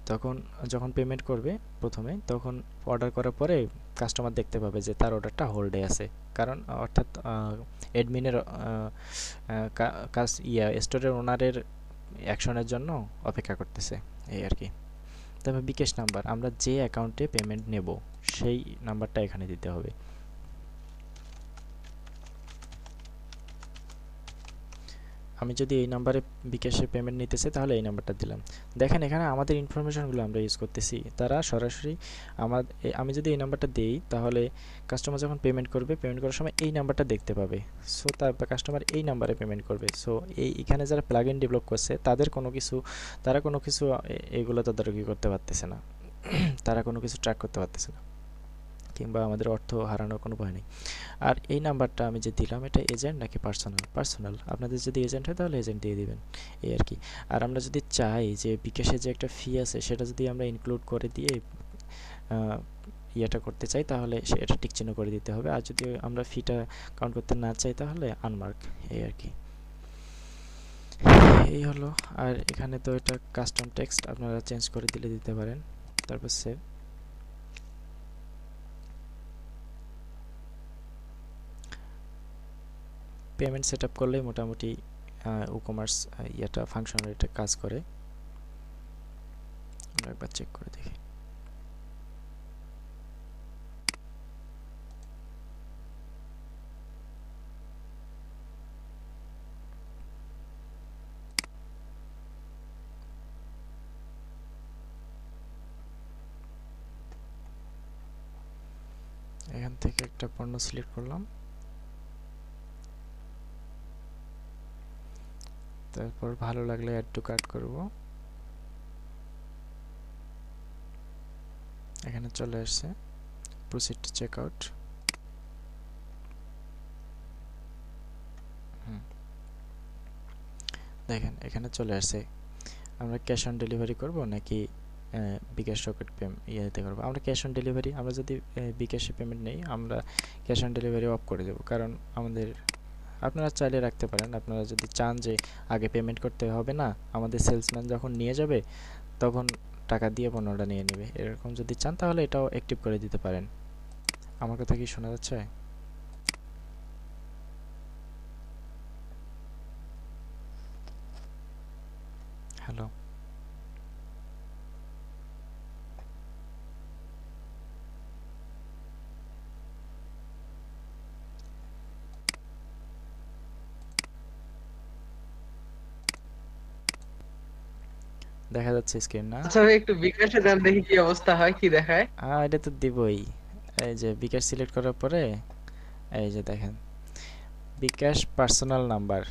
তখন যখন পেমেন্ট করবে প্রথমে, তখন অর্ডার করার পরে কাস্টমার দেখতে পাবে যে তার অর্ডারটা হোল্ডে আছে, কারণ অর্থাৎ অ্যাডমিনের কাজ স্টোরের ওনারের অ্যাকশনের জন্য অপেক্ষা করতেছে, এই আর কি। তবে বিকাশ নাম্বার, আমরা যে অ্যাকাউন্টে পেমেন্ট নেব সেই নাম্বারটা এখানে দিতে হবে। আমি যদি এই নাম্বারে বিকাশে পেমেন্ট নিতে চাই তাহলে এই নাম্বারটা দিলাম। দেখেন এখানে আমাদের ইনফরমেশনগুলো আমরা ইউজ করতেছি, তারা সরাসরি আমি যদি এই নাম্বারটা দেই তাহলে কাস্টমার যখন পেমেন্ট করবে, পেমেন্ট করার সময় এই নাম্বারটা দেখতে পাবে। সো তারপর কাস্টমার এই নাম্বারে পেমেন্ট করবে। সো এখানে যারা প্লাগ ইন ডেভেলপ করছে তারা কোনো কিছু এগুলো তদারকি করতে পারতেছে না তারা কোনো কিছু ট্র্যাক করতে পারতেছে না, কিংবা আমাদের অর্থ হারানোর কোনো ভয় নেই। আর এই নাম্বারটা আমি যে দিলাম, এটা এজেন্ট নাকি পার্সোনাল, আপনাদের যদি এজেন্ট হয় তাহলে এজেন্ট দিয়ে দিবেন, এই আর কি। আর আমরা যদি চাই যে বিকাশে যে একটা ফি আছে সেটা যদি আমরা ইনক্লুড করে দিয়ে ইয়েটা করতে চাই তাহলে এটা টিক চিহ্ন করে দিতে হবে। আর যদি আমরা ফিটা কাউন্ট করতে না চাই তাহলে আনমার্ক, এই আর কি। এই হলো। আর এখানে তো এটা কাস্টম টেক্সট, আপনারা চেঞ্জ করে দিলে দিতে পারেন। তারপর সেভ। পেমেন্ট সেট আপ করলেই মোটামুটি ই-কমার্স ইয়েটা ফাংশনালিটা কাজ করে। আমরা একবার চেক করে দেখি। এখান থেকে একটা পণ্য সিলেক্ট করলাম, তারপর ভালো লাগলে অ্যাড টু কার্ট করব। এখানে চলে আসছে প্রসিড টু চেক আউট। দেখেন এখানে চলে আসছে আমরা ক্যাশ অন ডেলিভারি করব নাকি বিকাশ রকেট ইয়েতে করবো। আমরা ক্যাশ অন ডেলিভারি, আমরা যদি বিকাশে পেমেন্ট নেই আমরা ক্যাশ অন ডেলিভারি অফ করে দেবো, কারণ আপনারা চাইলে রাখতে পারেন। আপনারা যদি চান যে আগে পেমেন্ট করতে হবে না, আমাদের সেলসম্যান যখন নিয়ে যাবে তখন টাকা দিয়ে পণ্যটা নিয়ে নেবে, এরকম যদি চান তাহলে এটাও অ্যাক্টিভ করে দিতে পারেন। আমার কথা কি শোনা যাচ্ছে? হ্যালো, দেখা যাচ্ছে স্ক্রিন না? আচ্ছা ভাই, একটু বিকাশে দেন দেখি কি অবস্থা হয়, কি দেখায়। এটা তো দিবই। এই যে বিকাশ সিলেক্ট করার পরে এই যে দেখেন বিকাশ পার্সোনাল নাম্বার,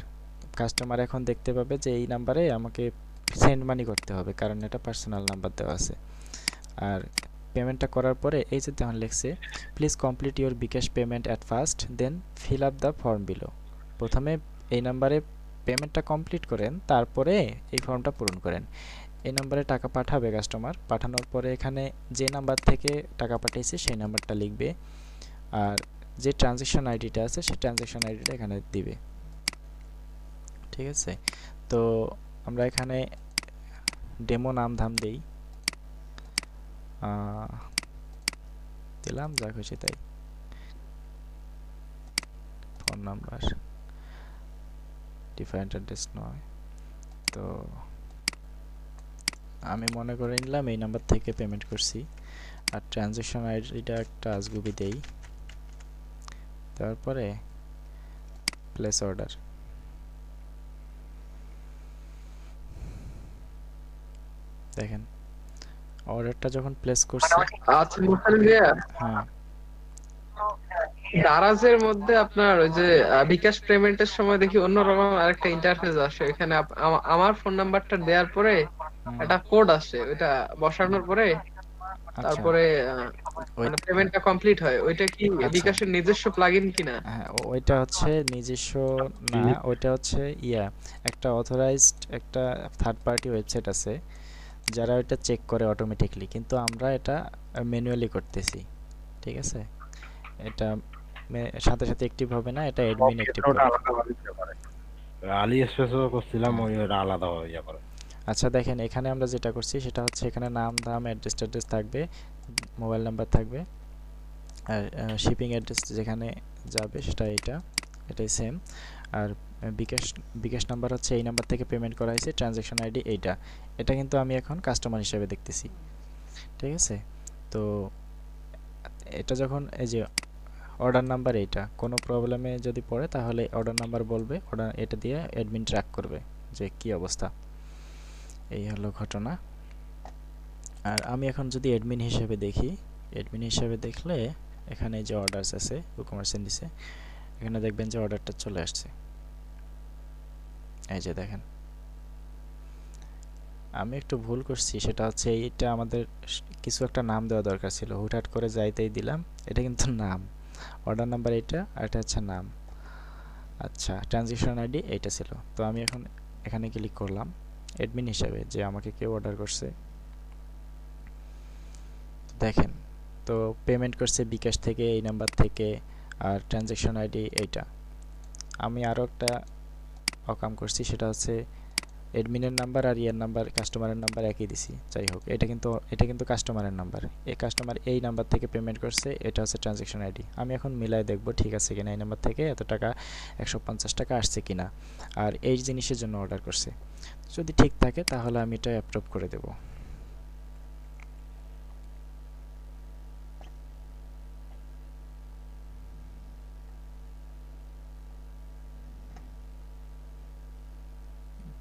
কাস্টমার এখন দেখতে পাবে যে এই নাম্বারে আমাকে সেন্ড মানি করতে হবে, কারণ এটা পার্সোনাল নাম্বার দেওয়া আছে। আর পেমেন্টটা করার পরে এই যে তখন লিখছে please complete your bKash payment at first then fill up the form below. প্রথমে এই নাম্বারে পেমেন্টটা কমপ্লিট করেন, তারপরে এই ফর্মটা পূরণ করেন। এই নাম্বারে টাকা পাঠাবে কাস্টমার, পাঠানোর পরে এখানে যে নাম্বার থেকে টাকা পাঠিয়েছে সেই নাম্বারটা লিখবে, আর যে ট্রানজ্যাকশন আইডিটা আছে সেই ট্রানজ্যাকশন আইডিটা এখানে দিবে। ঠিক আছে, তো আমরা এখানে ডেমো নাম ধাম দেই, দিলাম যা খুশি তাই। ফোন নাম্বার, ডিফারেন্ট অ্যাড্রেস নয়, তো আমি মনে করে নিলাম এই নাম্বার থেকে পেমেন্ট করছি। আর ট্রানজ্যাকশন আইডিটা একটা আজগুবি দেই, তারপরে প্লেস অর্ডার। দেখেন অর্ডারটা যখন প্লেস করছি। আচ্ছা মোস্তাফিজ ভাইয়া, হ্যাঁ দারাজের মধ্যে আপনার ওই যে বিকাশ পেমেন্টের সময় দেখি অন্যরকম আরেকটা ইন্টারফেস আসে। এখানে আমার ফোন নাম্বারটা দেওয়ার পরে হুম, একটা কোড আসে, ওইটা বসানোর পরে আচ্ছা তারপরে ওই মানে পেমেন্টটা কমপ্লিট হয়। ওইটা কি আচ্ছা বিকাশের নিজস্ব প্লাগইন কিনা? হ্যাঁ ওইটা হচ্ছে নিজস্ব না, ওইটা হচ্ছে একটা অথরাইজড একটা থার্ড পার্টি ওয়েবসাইট আছে যারা ওইটা চেক করে অটোমেটিকলি, কিন্তু আমরা এটা ম্যানুয়ালি করতেছি। ঠিক আছে, এটা সাথে সাথে অ্যাক্টিভ হবে না, এটা অ্যাডমিন অ্যাক্টিভ ওটা করে। আলাদাভাবে ইয়ে করে। আলি এক্সপ্রেসও করছিলাম, ওই ওটা আলাদাভাবে ইয়ে করে। আচ্ছা দেখেন এখানে আমরা যেটা করছি সেটা হচ্ছে এখানে নাম দাম অ্যাড্রেস ট্যাড্রেস থাকবে, মোবাইল নাম্বার থাকবে, আর শিপিং অ্যাড্রেস যেখানে যাবে সেটা এটাই সেম। আর বিকাশ বিকাশ নাম্বার হচ্ছে এই নাম্বার থেকে পেমেন্ট করা হয়েছে, ট্রানজ্যাকশন আইডি এটা কিন্তু আমি এখন কাস্টমার হিসেবে দেখতেছি। ঠিক আছে, তো এটা যখন এই যে অর্ডার নাম্বার, এইটা কোনো প্রবলেমে যদি পড়ে তাহলে অর্ডার নাম্বার বলবে, অর্ডার এটা দিয়ে অ্যাডমিন ট্র্যাক করবে যে কি অবস্থা। এই হলো ঘটনা। আর আমি এখন যদি অ্যাডমিন হিসেবে দেখি, অ্যাডমিন হিসেবে দেখলে এখানে যে অর্ডারস আছে কুকমার দিছে, এখানে দেখবেন যে অর্ডারটা চলে আসছে। এই যে দেখেন আমি একটু ভুল করছি, সেটা হচ্ছে এইটা আমাদের কিছু একটা নাম দেওয়া দরকার ছিল, হুটহাট করে যাইতেই দিলাম। এটা কিন্তু নাম, অর্ডার নাম্বার এইটা, আর এটা হচ্ছে নাম। আচ্ছা ট্রানজ্যাকশন আইডি এইটা ছিল। তো আমি এখন এখানে ক্লিক করলাম অ্যাডমিন হিসাবে যে আমাকে কেউ অর্ডার করছে। দেখেন তো পেমেন্ট করছে বিকাশ থেকে, এই নাম্বার থেকে, আর ট্রানজ্যাকশন আইডি এইটা। আমি আরও একটা অকাম করছি, সেটা হচ্ছে অ্যাডমিনের নাম্বার আর ইয়ার নাম্বার কাস্টমারের নাম্বার একই দিছি। যাই হোক এটা কিন্তু কাস্টমারের নাম্বার, এই কাস্টমার এই নাম্বার থেকে পেমেন্ট করছে, এটা হচ্ছে ট্রানজ্যাকশন আইডি। আমি এখন মিলাই দেখব ঠিক আছে কিনা, এই নাম্বার থেকে এত টাকা 150 টাকা আসছে কিনা, আর এই জিনিসের জন্য অর্ডার করছে। যদি ঠিক থাকে তাহলে আমি এটা অ্যাপ্রুভ করে দেব।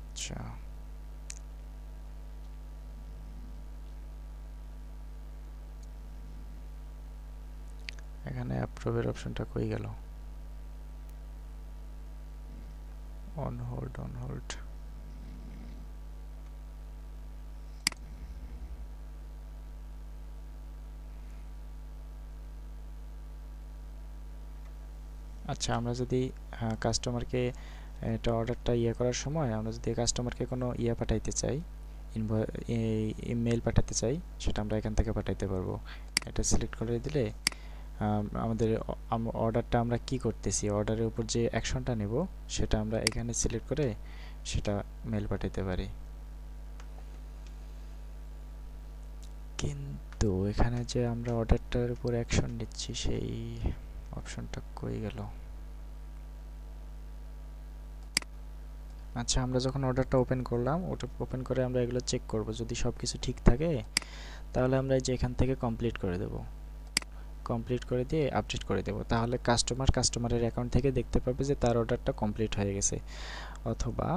আচ্ছা এখানে অ্যাপ্রুভের অপশনটা কই গেল? On hold on hold. আচ্ছা আমরা যদি কাস্টমারকে এটা অর্ডারটা করার সময় আমরা যদি কাস্টমারকে কোনো পাঠাইতে চাই, ইমেল পাঠাতে চাই, সেটা আমরা এখান থেকে পাঠাইতে পারবো। এটা সিলেক্ট করে দিলে আমাদের অর্ডারটা আমরা কি করতেছি, অর্ডারের উপর যে অ্যাকশনটা নেব সেটা আমরা এখানে সিলেক্ট করে সেটা মেল পাঠাইতে পারি। কিন্তু এখানে যে আমরা অর্ডারটার উপর অ্যাকশন নিচ্ছি সেই অপশনটা কই গেল? আচ্ছা আমরা যখন অর্ডারটা ওপেন করলাম, ওটা ওপেন করে আমরা এগুলো চেক করব, যদি সব কিছু ঠিক থাকে তাহলে আমরা এই যে এখান থেকে কমপ্লিট করে দেব, কমপ্লিট করে দিয়ে আপডেট করে দেব। তাহলে কাস্টমারের অ্যাকাউন্ট থেকে দেখতে পাবে যে তার অর্ডারটা কমপ্লিট হয়ে গেছে। অথবা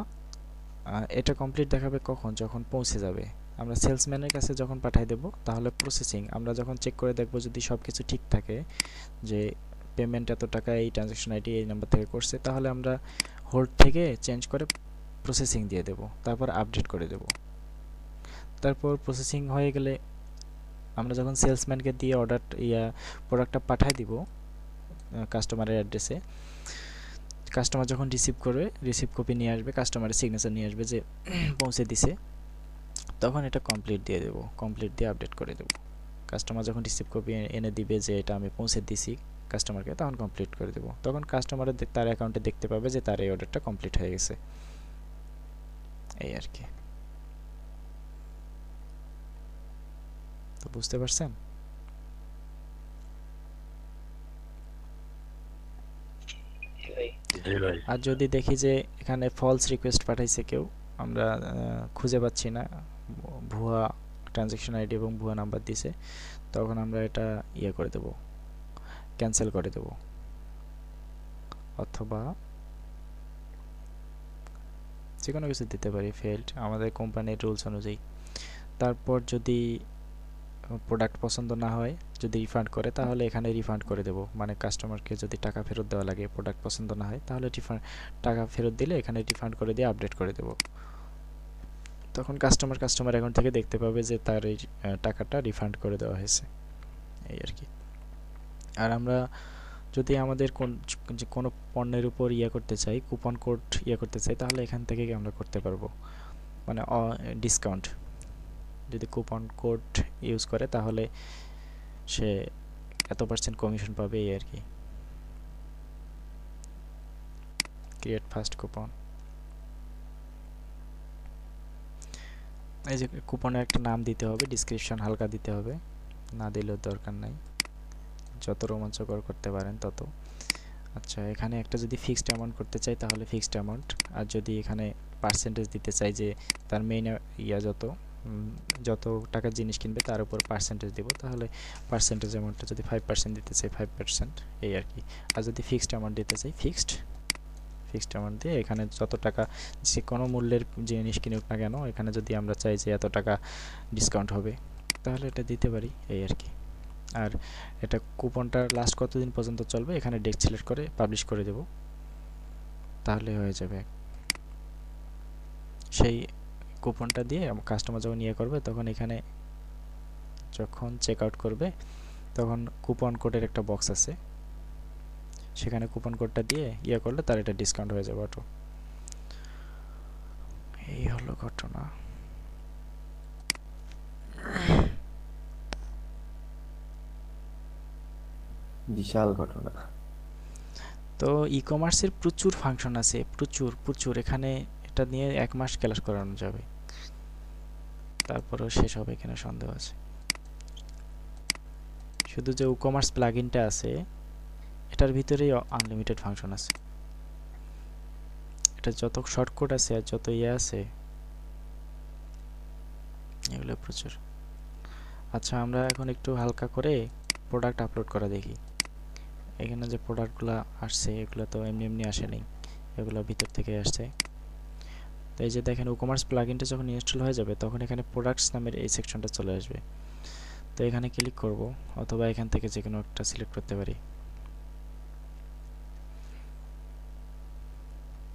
এটা কমপ্লিট দেখাবে কখন, যখন পৌঁছে যাবে। আমরা সেলসম্যানের কাছে যখন পাঠিয়ে দেব তাহলে প্রসেসিং, আমরা যখন চেক করে দেখব যদি সব কিছু ঠিক থাকে, যে পেমেন্ট এত টাকা এই ট্রানজ্যাকশন আইডি এই নাম্বার থেকে করছে, তাহলে আমরা হোল্ড থেকে চেঞ্জ করে প্রসেসিং দিয়ে দেব, তারপর আপডেট করে দেব। তারপর প্রসেসিং হয়ে গেলে আমরা যখন সেলসম্যানকে দিয়ে প্রোডাক্টটা পাঠিয়ে দিব কাস্টমারের অ্যাড্রেসে, কাস্টমার যখন রিসিভ করবে, রিসিভ কপি নিয়ে আসবে, কাস্টমারের সিগনেচার নিয়ে আসবে যে পৌঁছে দিছে, তখন এটা কমপ্লিট দিয়ে দেব, কমপ্লিট দিয়ে আপডেট করে দেব। কাস্টমার যখন রিসিভ কপি এনে দিবে যে এটা আমি পৌঁছে দিছি কাস্টমারকে, তখন কমপ্লিট করে দেব। তখন কাস্টমার তার অ্যাকাউন্টে দেখতে পাবে যে তার এই অর্ডারটা কমপ্লিট হয়ে গেছে। এই আর কি। তো বুঝতে পারছেন? জি ভাই। আর যদি দেখি যে এখানে ফলস রিকোয়েস্ট পাঠাইছে কেউ, আমরা খুঁজে পাচ্ছি না, ভুয়া ট্রানজ্যাকশন আইডি এবং ভুয়া নাম্বার দিছে, তখন আমরা এটা করে দেব, ক্যান্সেল করে দেব। অথবা যে কোনো কিছু দিতে পারি, ফেল্ড, আমাদের কোম্পানির রুলস অনুযায়ী। তারপর যদি প্রোডাক্ট পছন্দ না হয়, যদি রিফান্ড করে, তাহলে এখানে রিফান্ড করে দেব। মানে কাস্টমারকে যদি টাকা ফেরত দেওয়া লাগে, প্রোডাক্ট পছন্দ না হয়, তাহলে টাকা ফেরত দিলে এখানে রিফান্ড করে দিয়ে আপডেট করে দেব। তখন কাস্টমার অ্যাকাউন্ট থেকে দেখতে পাবে যে তার এই টাকাটা রিফান্ড করে দেওয়া হয়েছে, এই আর কি। আর আমরা যদি আমাদের কোনো পণ্যের উপর করতে চাই, কুপন কোড করতে চাই, তাহলে এখান থেকে আমরা করতে পারবো। মানে ডিসকাউন্ট যদি কুপন কোড ইউজ করে তাহলে সে এত % কমিশন পাবে, এই আর কি। ক্রিয়েট ফার্স্ট কুপন, এই যে কুপনের একটা নাম দিতে হবে, ডেসক্রিপশন হালকা দিতে হবে, না দিলেও দরকার নাই, যত রোমাঞ্চকর করতে পারেন তত। আচ্ছা, এখানে একটা যদি ফিক্সড অ্যামাউন্ট করতে চাই তাহলে ফিক্সড অ্যামাউন্ট, আর যদি এখানে পার্সেন্টেজ দিতে চাই যে তার মেইন যত টাকার জিনিস কিনবে তার উপর পার্সেন্টেজ দেব, তাহলে পার্সেন্টেজ অ্যামাউন্টটা যদি 5% দিতে চাই 5%, এই আর কি। আর যদি ফিক্সড অ্যামাউন্ট দিতে চাই ফিক্সড অ্যামাউন্ট দিয়ে এখানে যত টাকা যে কোনো মূল্যের জিনিস কিনুক না কেন, এখানে যদি আমরা চাই যে এত টাকা ডিসকাউন্ট হবে তাহলে এটা দিতে পারি, এই আর কি। আর এটা কুপনটা লাস্ট কতদিন পর্যন্ত চলবে এখানে ডেট সিলেক্ট করে পাবলিশ করে দেব, তাহলে হয়ে যাবে। সেই কুপনটা দিয়ে কাস্টমার যখন করবে তখন এখানে যখন চেক আউট করবে তখন কুপন কোডের একটা বক্স আছে, সেখানে কুপন কোডটা দিয়ে করলে তার এটা ডিসকাউন্ট হয়ে যাবে অটো। এই হলো ঘটনা। বিশাল ঘটনা। তো ই কমার্সের প্রচুর ফাংশন আছে, প্রচুর। এখানে এটা নিয়ে 1 মাস ক্লাস করানো যাবে, তারপরেও শেষ হবে কিনা সন্দেহ আছে। শুধু যে ই-কমার্স প্লাগইনটা আছে এটার ভিতরেই আনলিমিটেড ফাংশন আছে। এটা যত শর্টকাট আছে আর যত আছে এগুলো প্রচুর। আচ্ছা, আমরা এখন একটু হালকা করে প্রোডাক্ট আপলোড করা দেখি। এখানে যে প্রোডাক্টগুলো আসছে এগুলো তো এমনি আসেনি, এগুলো ভিতর থেকে আসছে। তো এই যে দেখেন ই-কমার্স প্লাগইনটা যখন ইনস্টল হয়ে যাবে তখন এখানে প্রোডাক্টস নামের এই সেকশনটা চলে আসবে। তো এখানে ক্লিক করব, অথবা এখান থেকে যে কোনো একটা সিলেক্ট করতে পারি।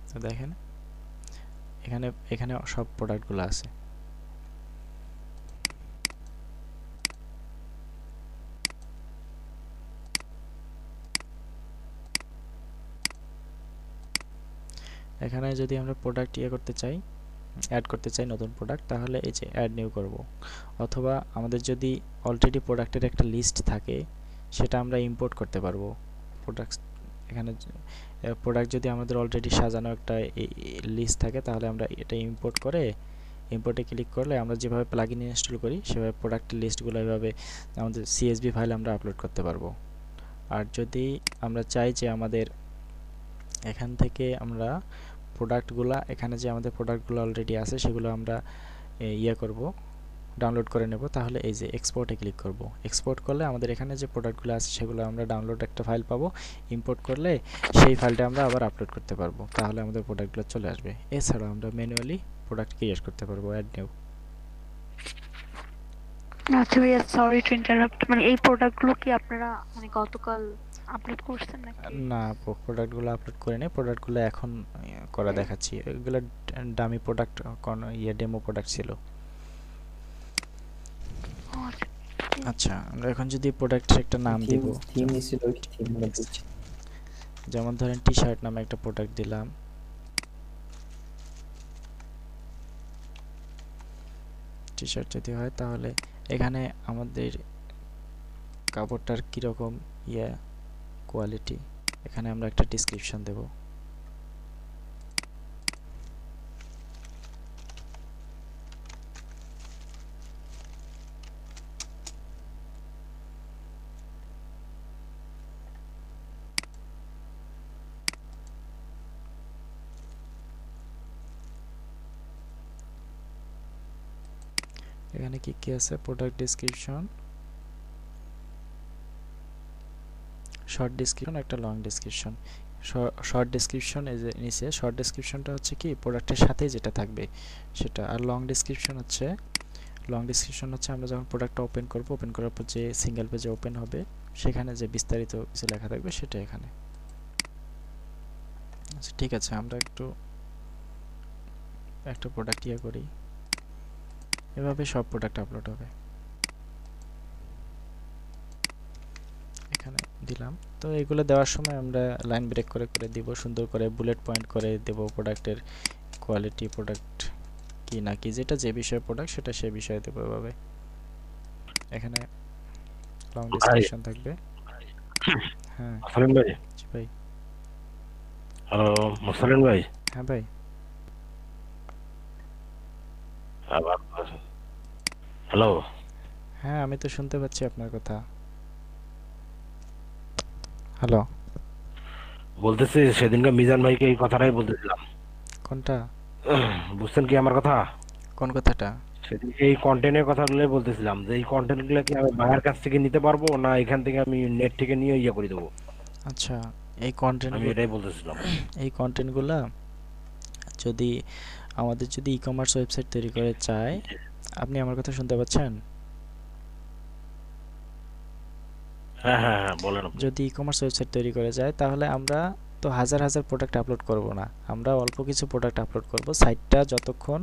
তো দেখেন এখানে সব প্রোডাক্টগুলো আছে। এখানে যদি আমরা প্রোডাক্ট করতে চাই, অ্যাড করতে চাই নতুন প্রোডাক্ট, তাহলে এই যে অ্যাড নিউ করব। অথবা আমাদের যদি অলরেডি প্রোডাক্টের একটা লিস্ট থাকে সেটা আমরা ইম্পোর্ট করতে পারবো। এখানে প্রোডাক্ট যদি আমাদের অলরেডি সাজানো একটা লিস্ট থাকে তাহলে আমরা এটা ইম্পোর্ট করে, ইম্পোর্টে ক্লিক করলে আমরা যেভাবে প্লাগইন ইনস্টল করি সেভাবে প্রোডাক্টের লিস্টগুলো এভাবে আমাদের CSV ফাইলে আমরা আপলোড করতে পারবো। আর যদি আমরা চাই যে আমাদের এখান থেকে আমরা প্রোডাক্টগুলো, এখানে যে আমাদের প্রোডাক্টগুলো অলরেডি আছে সেগুলো আমরা করব, ডাউনলোড করে নেব, তাহলে এই যে এক্সপোর্টে ক্লিক করব। এক্সপোর্ট করলে আমাদের এখানে যে প্রোডাক্টগুলো আছে সেগুলো আমরা ডাউনলোড একটা ফাইল পাবো, ইম্পোর্ট করলে সেই ফাইলটা আমরা আবার আপলোড করতে পারবো, তাহলে আমাদের প্রোডাক্টগুলো চলে আসবে। এছাড়া আমরা ম্যানুয়ালি প্রোডাক্ট ক্রিয়েট করতে পারবো, অ্যাড নিউ। আচ্ছা ভাইয়া, সরি টু ইন্টারাপ্ট, মানে এই প্রোডাক্টগুলো কি আপনারা মানে গতকাল আপলোড করছেন নাকি? না, প্রোডাক্টগুলো আপলোড করে নেই, প্রোডাক্টগুলো এখন করা দেখাচ্ছি। এগুলো ডামি প্রোডাক্ট, কোন ডেমো প্রোডাক্ট ছিল। আচ্ছা, আমরা এখন যদি প্রোডাক্টের একটা নাম দিব, থিম ছিল, ওই থিম দিচ্ছি। যেমন ধরেন টি-শার্ট নামে একটা প্রোডাক্ট দিলাম। টি-শার্ট যদি হয় তাহলে এখানে আমাদের কাপড়টার কীরকম কোয়ালিটি, এখানে আমরা একটা ডেসক্রিপশন দেব। এখানে কি আছে, প্রোডাক্ট ডেসক্রিপশন, শর্ট ডেসক্রিপশন, একটা লং ডেসক্রিপশন। শর্ট ডেসক্রিপশন এই যে নিচে, শর্ট ডেসক্রিপশনটা হচ্ছে কি প্রোডাক্টের সাথে যেটা থাকবে সেটা, আর লং ডেসক্রিপশন হচ্ছে লং ডেসক্রিপশন হচ্ছে আমরা যখন প্রোডাক্টটা ওপেন করব, ওপেন করার পর যে সিঙ্গেল পেজে ওপেন হবে সেখানে যে বিস্তারিত কিছু লেখা থাকবে সেটা এখানে। আচ্ছা ঠিক আছে, আমরা একটা প্রোডাক্ট ইয়ে করি, এভাবে সব প্রোডাক্ট আপলোড হবে। এখানে দিলাম। তো এগুলো দেওয়ার সময় আমরা লাইন ব্রেক করে করে দিব, সুন্দর করে বুলেট পয়েন্ট করে দেব প্রোডাক্টের কোয়ালিটি, প্রোডাক্ট কি না কি, যেটা যে বিষয়ে প্রোডাক্ট সেটা সে বিষয়ে দেবো এভাবে। এখানে লং ভাই ডেসক্রিপশন থাকবে। হ্যাঁ মুসলিম ভাই, জি ভাই। হ্যালো মুসলিম ভাই। হ্যাঁ ভাই। হ্যালো, হ্যাঁ আমি তো শুনতে পাচ্ছি আপনার কথা। হ্যালো। বলতেছি সেদিনকে মিজান ভাইকে এই কথাটাই বলতেছিলাম। কোনটা? বুঝছেন কি আমার কথা? কোন কথাটা? সেদিনকে এই কন্টেন্টের কথাগুলোই বলতেছিলাম, যে এই কন্টেন্ট গুলো কি আমি ভাইয়ের কাছ থেকে নিতে পারবো, না এখান থেকে আমি নেট থেকে নিয়ে ইয়ে করে দেবো? আচ্ছা, এই কন্টেন্ট আমি এটাই বলতেছিলাম। এই কন্টেন্টগুলা যদি আমাদের যদি ই কমার্স ওয়েবসাইট তৈরি করে চায়, আপনি আমার কথা শুনতে পাচ্ছেন? হ্যাঁ হ্যাঁ হ্যাঁ, বলেন আপনি। যদি ই কমার্স ওয়েবসাইট তৈরি করে যায় তাহলে আমরা তো হাজার হাজার প্রোডাক্ট আপলোড করব না, আমরা অল্প কিছু প্রোডাক্ট আপলোড করব। সাইটটা যতক্ষণ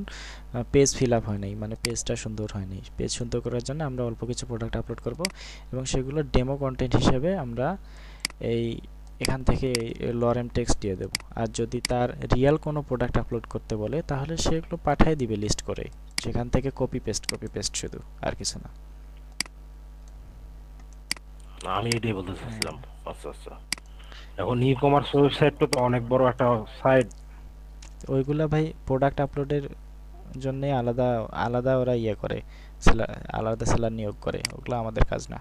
পেজ ফিল আপ হয় নাই, মানে পেজটা সুন্দর হয় নাই, পেজ সুন্দর করার জন্য আমরা অল্প কিছু প্রোডাক্ট আপলোড করব এবং সেগুলো ডেমো কন্টেন্ট হিসেবে আমরা এই এখান থেকে লরেম টেক্সট দিয়ে দেব। আর যদি তার রিয়েল কোনো প্রোডাক্ট আপলোড করতে বলে তাহলে সেগুলো পাঠিয়ে দিবে লিস্ট করে, সেখান থেকে কপি পেস্ট শুধু, আর কিছু না। আমি এটাই বলতে চাচ্ছিলাম। আচ্ছা আচ্ছা, এখন ই কমার্স ওয়েবসাইটটা তো অনেক বড় একটা সাইট। ওইগুলা ভাই প্রোডাক্ট আপলোডের জন্য আলাদা আলাদা ওরা ইয়ে করে, সেলার, আলাদা সেলার নিয়োগ করে, ওগুলো আমাদের কাজ না।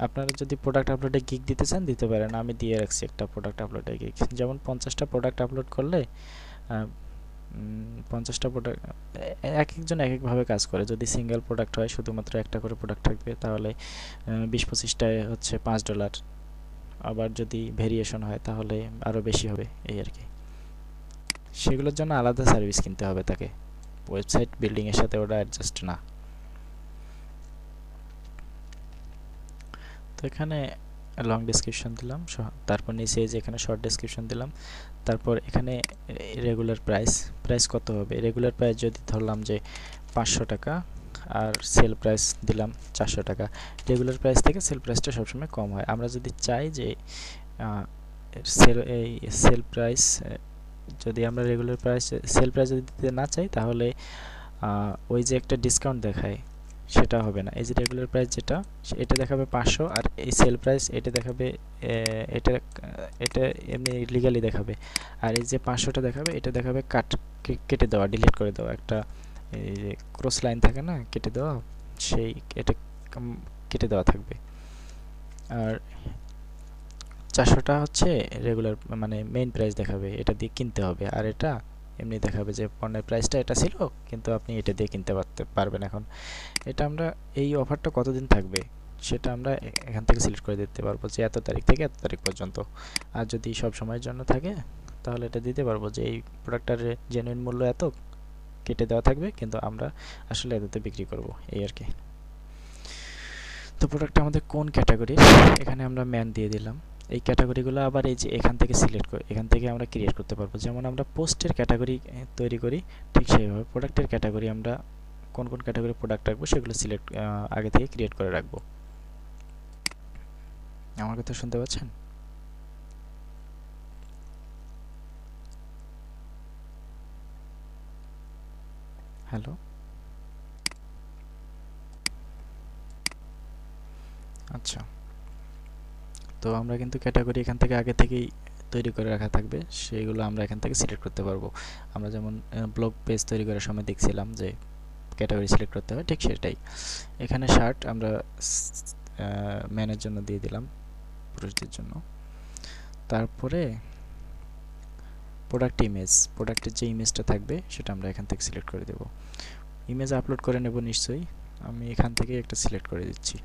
আপনারা যদি প্রোডাক্ট আপলোডে গিগ দিতে চান দিতে পারেন, আমি দিয়ে রাখছি একটা প্রোডাক্ট আপলোডে গিগ। যেমন 50টা প্রোডাক্ট আপলোড করলে 50টা প্রোডাক্ট, এক একজন এক একভাবে কাজ করে। যদি সিঙ্গেল প্রোডাক্ট হয়, শুধুমাত্র একটা করে প্রোডাক্ট থাকবে, তাহলে 20-25টায় হচ্ছে $5। আবার যদি ভেরিয়েশন হয় তাহলে আরও বেশি হবে, এই আর কি। সেগুলোর জন্য আলাদা সার্ভিস কিনতে হবে তাকে, ওয়েবসাইট বিল্ডিংয়ের সাথে ওটা অ্যাডজাস্ট না। তো এখানে লং ডেসক্রিপশন দিলাম, তারপর নিচে যে এখানে শর্ট ডেসক্রিপশন দিলাম, তারপর এখানে রেগুলার প্রাইস কত হবে। রেগুলার প্রাইস যদি ধরলাম যে 500 টাকা আর সেল প্রাইস দিলাম 400 টাকা। রেগুলার প্রাইস থেকে সেল প্রাইসটা সবসময় কম হয়। আমরা যদি চাই যে সেল প্রাইস, যদি আমরা রেগুলার প্রাইস সেল প্রাইস যদি দিতে না চাই তাহলে ওই যে একটা ডিসকাউন্ট দেখায় সেটা হবে না। এই যে রেগুলার প্রাইস যেটা, এটা দেখাবে 500, আর এই সেল প্রাইস এটা দেখাবে, এটা এটা এমনি লিগালি দেখাবে। আর এই যে 500টা দেখাবে, এটা দেখাবে কেটে দেওয়া, ডিলিট করে দেওয়া, একটা এই যে ক্রস লাইন থাকে না, কেটে দেওয়া, সেই এটা কেটে দেওয়া থাকবে। আর 400টা হচ্ছে রেগুলার, মানে মেইন প্রাইস দেখাবে, এটা দিয়ে কিনতে হবে। আর এটা এমনি দেখাবে যে পণ্যের প্রাইসটা এটা ছিল কিন্তু আপনি এটা দিয়ে কিনতে পারবেন এখন। এটা আমরা এই অফারটা কতদিন থাকবে সেটা আমরা এখান থেকে সিলেক্ট করে দিতে পারবো যে এত তারিখ থেকে এত তারিখ পর্যন্ত। আর যদি সব সময়ের জন্য থাকে তাহলে এটা দিতে পারবো যে এই প্রোডাক্টটার জেনুইন মূল্য এত, কেটে দেওয়া থাকবে কিন্তু আমরা আসলে এততে বিক্রি করব, এই আর কি। তো প্রোডাক্টটা আমাদের কোন ক্যাটাগরি, এখানে আমরা ম্যান দিয়ে দিলাম। এই ক্যাটাগরিগুলো আবার এই যে এখান থেকে সিলেক্ট করে এখান থেকে আমরা ক্রিয়েট করতে পারবো। যেমন আমরা পোস্টের ক্যাটাগরি তৈরি করি, ঠিক সেইভাবে প্রোডাক্টের ক্যাটাগরি আমরা কোন কোন ক্যাটাগরি প্রোডাক্ট রাখবো সেগুলো সিলেক্ট আগে থেকে ক্রিয়েট করে রাখবো। আমার কথা শুনতে পাচ্ছেন? হ্যালো, আচ্ছা। তো আমরা কিন্তু ক্যাটাগরি এখান থেকে আগে থেকেই তৈরি করে রাখা থাকবে, সেগুলো আমরা এখান থেকে সিলেক্ট করতে পারবো। আমরা যেমন ব্লগ পেজ তৈরি করার সময় দেখছিলাম যে ক্যাটাগরি সিলেক্ট করতে হয়, ঠিক সেটাই এখানে শার্ট আমরা ম্যানের জন্য দিয়ে দিলাম, পুরুষদের জন্য। তারপরে প্রোডাক্ট ইমেজ, প্রোডাক্টের যে ইমেজটা থাকবে সেটা আমরা এখান থেকে সিলেক্ট করে দেব। ইমেজ আপলোড করে নেব নিশ্চয়ই, আমি এখান থেকে একটা সিলেক্ট করে দিচ্ছি।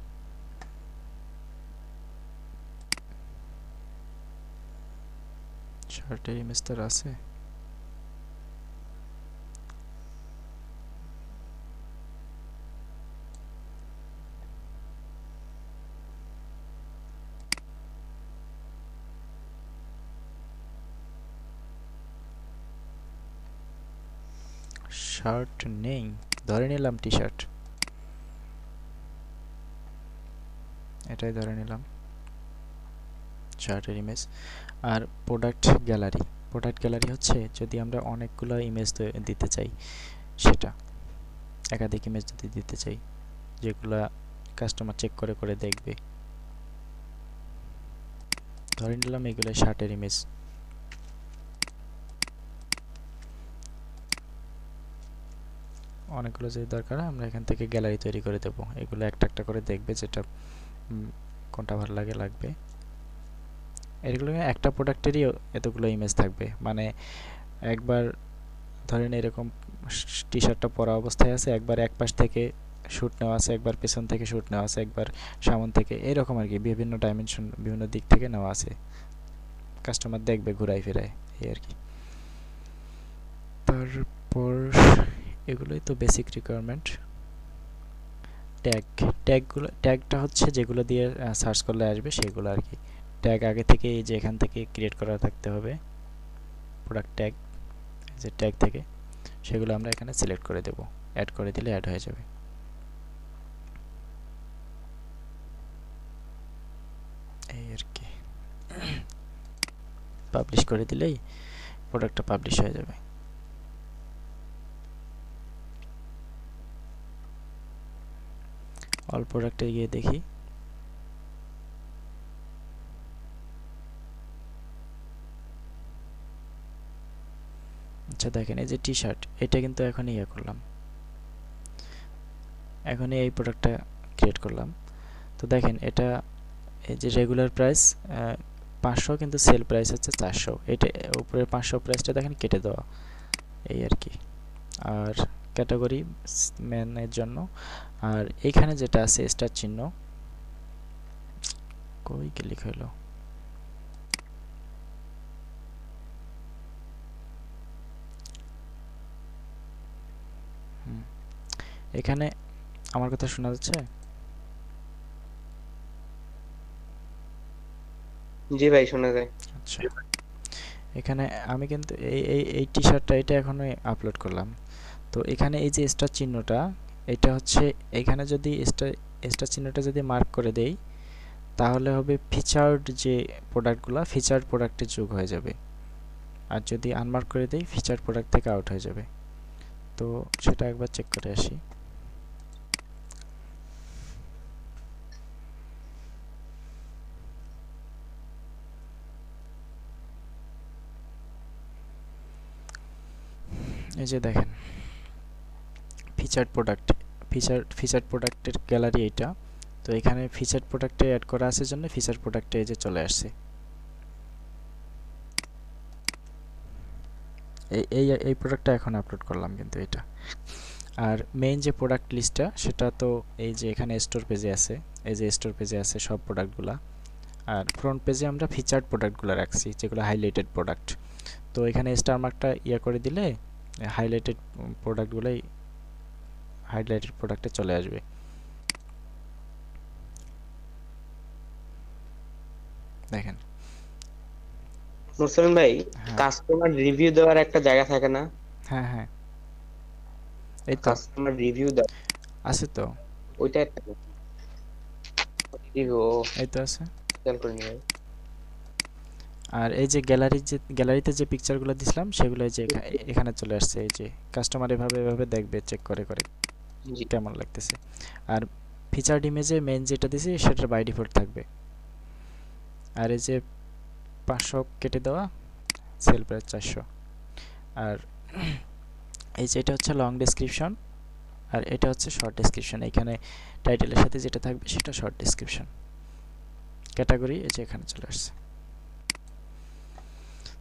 শার্টের ইমেজ তার আছে, শার্ট নেই, ধরে নিলাম টি শার্ট, এটাই ধরে নিলাম শার্টের ইমেজ। আর প্রোডাক্ট গ্যালারি হচ্ছে যদি আমরা অনেকগুলো ইমেজ দিতে চাই, সেটা একাধিক ইমেজ যদি দিতে চাই যেগুলা কাস্টমার চেক করে করে দেখবে, ধরে নিলাম এগুলো শার্টের ইমেজ। অনেকগুলো যদি দরকার হয় আমরা এখান থেকে গ্যালারি তৈরি করে দেব, এগুলো একটা একটা করে দেখবে যেটা কোনটা ভালো লাগবে। এগুলো একটা প্রোডাক্টেরই এতগুলো ইমেজ থাকবে, মানে একবার ধরেন এরকম টি শার্টটা পরা অবস্থায় আছে, একবার এক পাশ থেকে শ্যুট নেওয়া আছে, একবার পেছন থেকে শ্যুট নেওয়া আছে, একবার সামন থেকে, এরকম আর কি বিভিন্ন ডাইমেনশন বিভিন্ন দিক থেকে নেওয়া আছে, কাস্টমার দেখবে ঘুরাই ফেরায়, এই আর কি। তারপর এগুলোই তো বেসিক রিকোয়ারমেন্ট। ট্যাগটা হচ্ছে যেগুলো দিয়ে সার্চ করলে আসবে সেগুলো আর কি। ট্যাগ আগে থেকে এই যে এখান থেকে ক্রিয়েট করা থাকতে হবে, প্রোডাক্ট ট্যাগ, যে ট্যাগ থেকে সেগুলো আমরা এখানে সিলেক্ট করে দেব, অ্যাড করে দিলে অ্যাড হয়ে যাবে। এই আর কি, পাবলিশ করে দিলেই প্রোডাক্টটা পাবলিশ হয়ে যাবে। অল প্রোডাক্টে গিয়ে দেখি, আচ্ছা দেখেন এই যে টি শার্ট, এটা কিন্তু এখনই ইয়ে করলাম, এখনই এই প্রোডাক্টটা ক্রিয়েট করলাম। তো দেখেন এটা এই যে রেগুলার প্রাইস 500 কিন্তু সেল প্রাইস হচ্ছে 400, এটা উপরের 500 প্রাইসটা দেখেন কেটে দেওয়া, এই আর কি। আর ক্যাটাগরি ম্যানের জন্য, আর এইখানে যেটা আছে স্টার চিহ্ন, কই ক্লিক হলো, এখানে আমার কথা শোনা যাচ্ছে? জি ভাই শোনা যায়। আচ্ছা, এখানে আমি কিন্তু এই টি শার্টটা এটা এখনই আপলোড করলাম। তো এখানে এই যে স্টার চিহ্নটা, এটা হচ্ছে এখানে যদি স্টার চিহ্নটা যদি মার্ক করে দেই তাহলে হবে ফিচার্ড যে প্রোডাক্টগুলো ফিচার্ড প্রোডাক্টে যোগ হয়ে যাবে, আর যদি আনমার্ক করে দেই ফিচার্ড প্রোডাক্ট থেকে আউট হয়ে যাবে। তো সেটা একবার চেক করে আসি। এই যে দেখেন ফিচার্ড প্রোডাক্টের গ্যালারি এটা। তো এখানে ফিচার্ড প্রোডাক্টে অ্যাড করা আছে জন্য ফিচার্ড প্রোডাক্টে এই যে চলে আসছে। এই প্রোডাক্টটা এখন আপলোড করলাম কিন্তু এটা। আর মেইন যে প্রোডাক্ট লিস্টটা সেটা তো এই যে এখানে স্টোর পেজে আছে, এই যে স্টোর পেজে আছে সব প্রোডাক্টগুলা। আর ফ্রন্ট পেজে আমরা ফিচার্ড প্রোডাক্টগুলো রাখছি যেগুলো হাইলাইটেড প্রোডাক্ট। তো এখানে স্টার মার্কটা ইয়া করে দিলে হাইলাইটেড প্রোডাক্টগুলোই হাইলাইটেড প্রোডাক্টে চলে আসবে। দেখেন মুসলিম ভাই, হ্যাঁ কাস্টমার রিভিউ দেওয়ার একটা জায়গা থাকে না? হ্যাঁ হ্যাঁ এই তো কাস্টমার রিভিউ দেওয়া, আছে তো, ওইটা একটা রিভিউ এই তো আছে। খেয়াল করিনি ভাই। আর এই যে গ্যালারিতে যে পিকচারগুলো দিছিলাম সেগুলো এই যে এখানে চলে আসছে। এই যে কাস্টমার এভাবে দেখবে চেক করে করে জি কেমন লাগতেছে। আর ফিচার্ড ইমেজে মেইন যেটা দিছি সেটা বাই ডিফল্ট থাকবে। আর এই যে 500 কেটে দেওয়া, সেল প্রাইস 400। আর এই যে এটা হচ্ছে লং ডেসক্রিপশন আর এটা হচ্ছে শর্ট ডেসক্রিপশন। এখানে টাইটেলের সাথে যেটা থাকবে সেটা শর্ট ডেসক্রিপশন। ক্যাটাগরি এই যে এখানে চলে আসছে।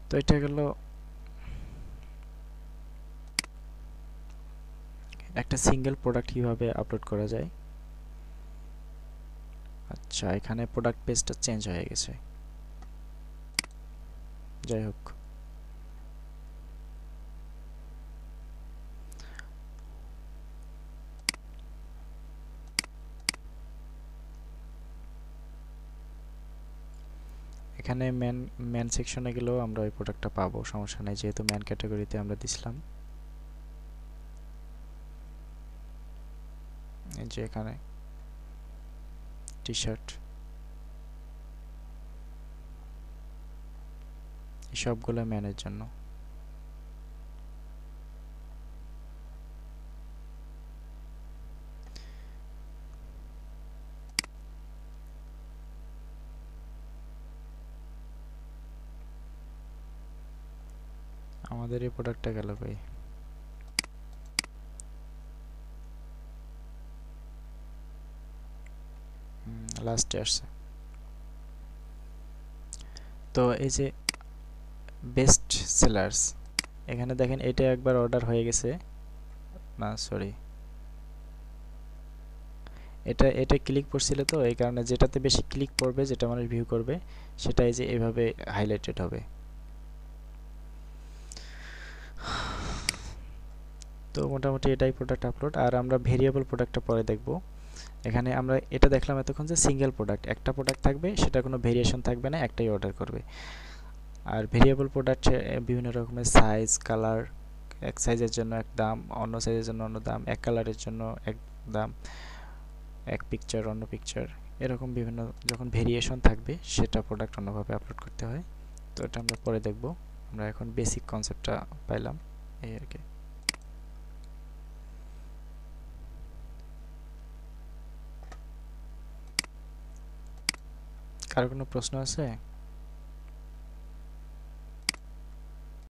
তো এটা গেল একটা সিঙ্গেল প্রোডাক্ট কিভাবে আপলোড করা যায়। আচ্ছা এখানে প্রোডাক্ট পেজটা চেঞ্জ হয়ে গেছে, যাই হোক। এখানে ম্যান সেকশনে গেলেও আমরা ওই প্রোডাক্টটা পাবো, সমস্যা নেই, যেহেতু ম্যান ক্যাটাগরিতে আমরা দিছিলাম। যে এখানে টি শার্ট, সবগুলো ম্যানের জন্য। আমাদের এই প্রোডাক্টটা গেল কই? লাস্টে আসছে। তো এই যে বেস্ট সেলার্স, এখানে দেখেন এটা একবার অর্ডার হয়ে গেছে, না সরি, এটা ক্লিক করছিল, তো এই কারণে যেটাতে বেশি ক্লিক পড়বে, যেটা মানুষ ভিউ করবে, সেটা এই যে এভাবে হাইলাইটেড হবে। তো মোটামুটি এটাই প্রোডাক্ট আপলোড। আর আমরা ভেরিয়েবল প্রোডাক্টটা পরে দেখব। এখানে আমরা এটা দেখলাম এতক্ষণ যে সিঙ্গেল প্রোডাক্ট, একটা প্রোডাক্ট থাকবে, সেটা কোনো ভেরিয়েশন থাকবে না, একটাই অর্ডার করবে। আর ভেরিয়েবল প্রোডাক্ট বিভিন্ন রকমের সাইজ, কালার, এক সাইজের জন্য এক দাম, অন্য সাইজের জন্য অন্য দাম, এক কালারের জন্য এক দাম, এক পিকচার অন্য পিকচার, এরকম বিভিন্ন যখন ভেরিয়েশন থাকবে সেটা প্রোডাক্ট অন্যভাবে আপলোড করতে হয়। তো এটা আমরা পরে দেখব। আমরা এখন বেসিক কনসেপ্টটা পাইলাম, এই আর কি। কার কোনো প্রশ্ন আছে?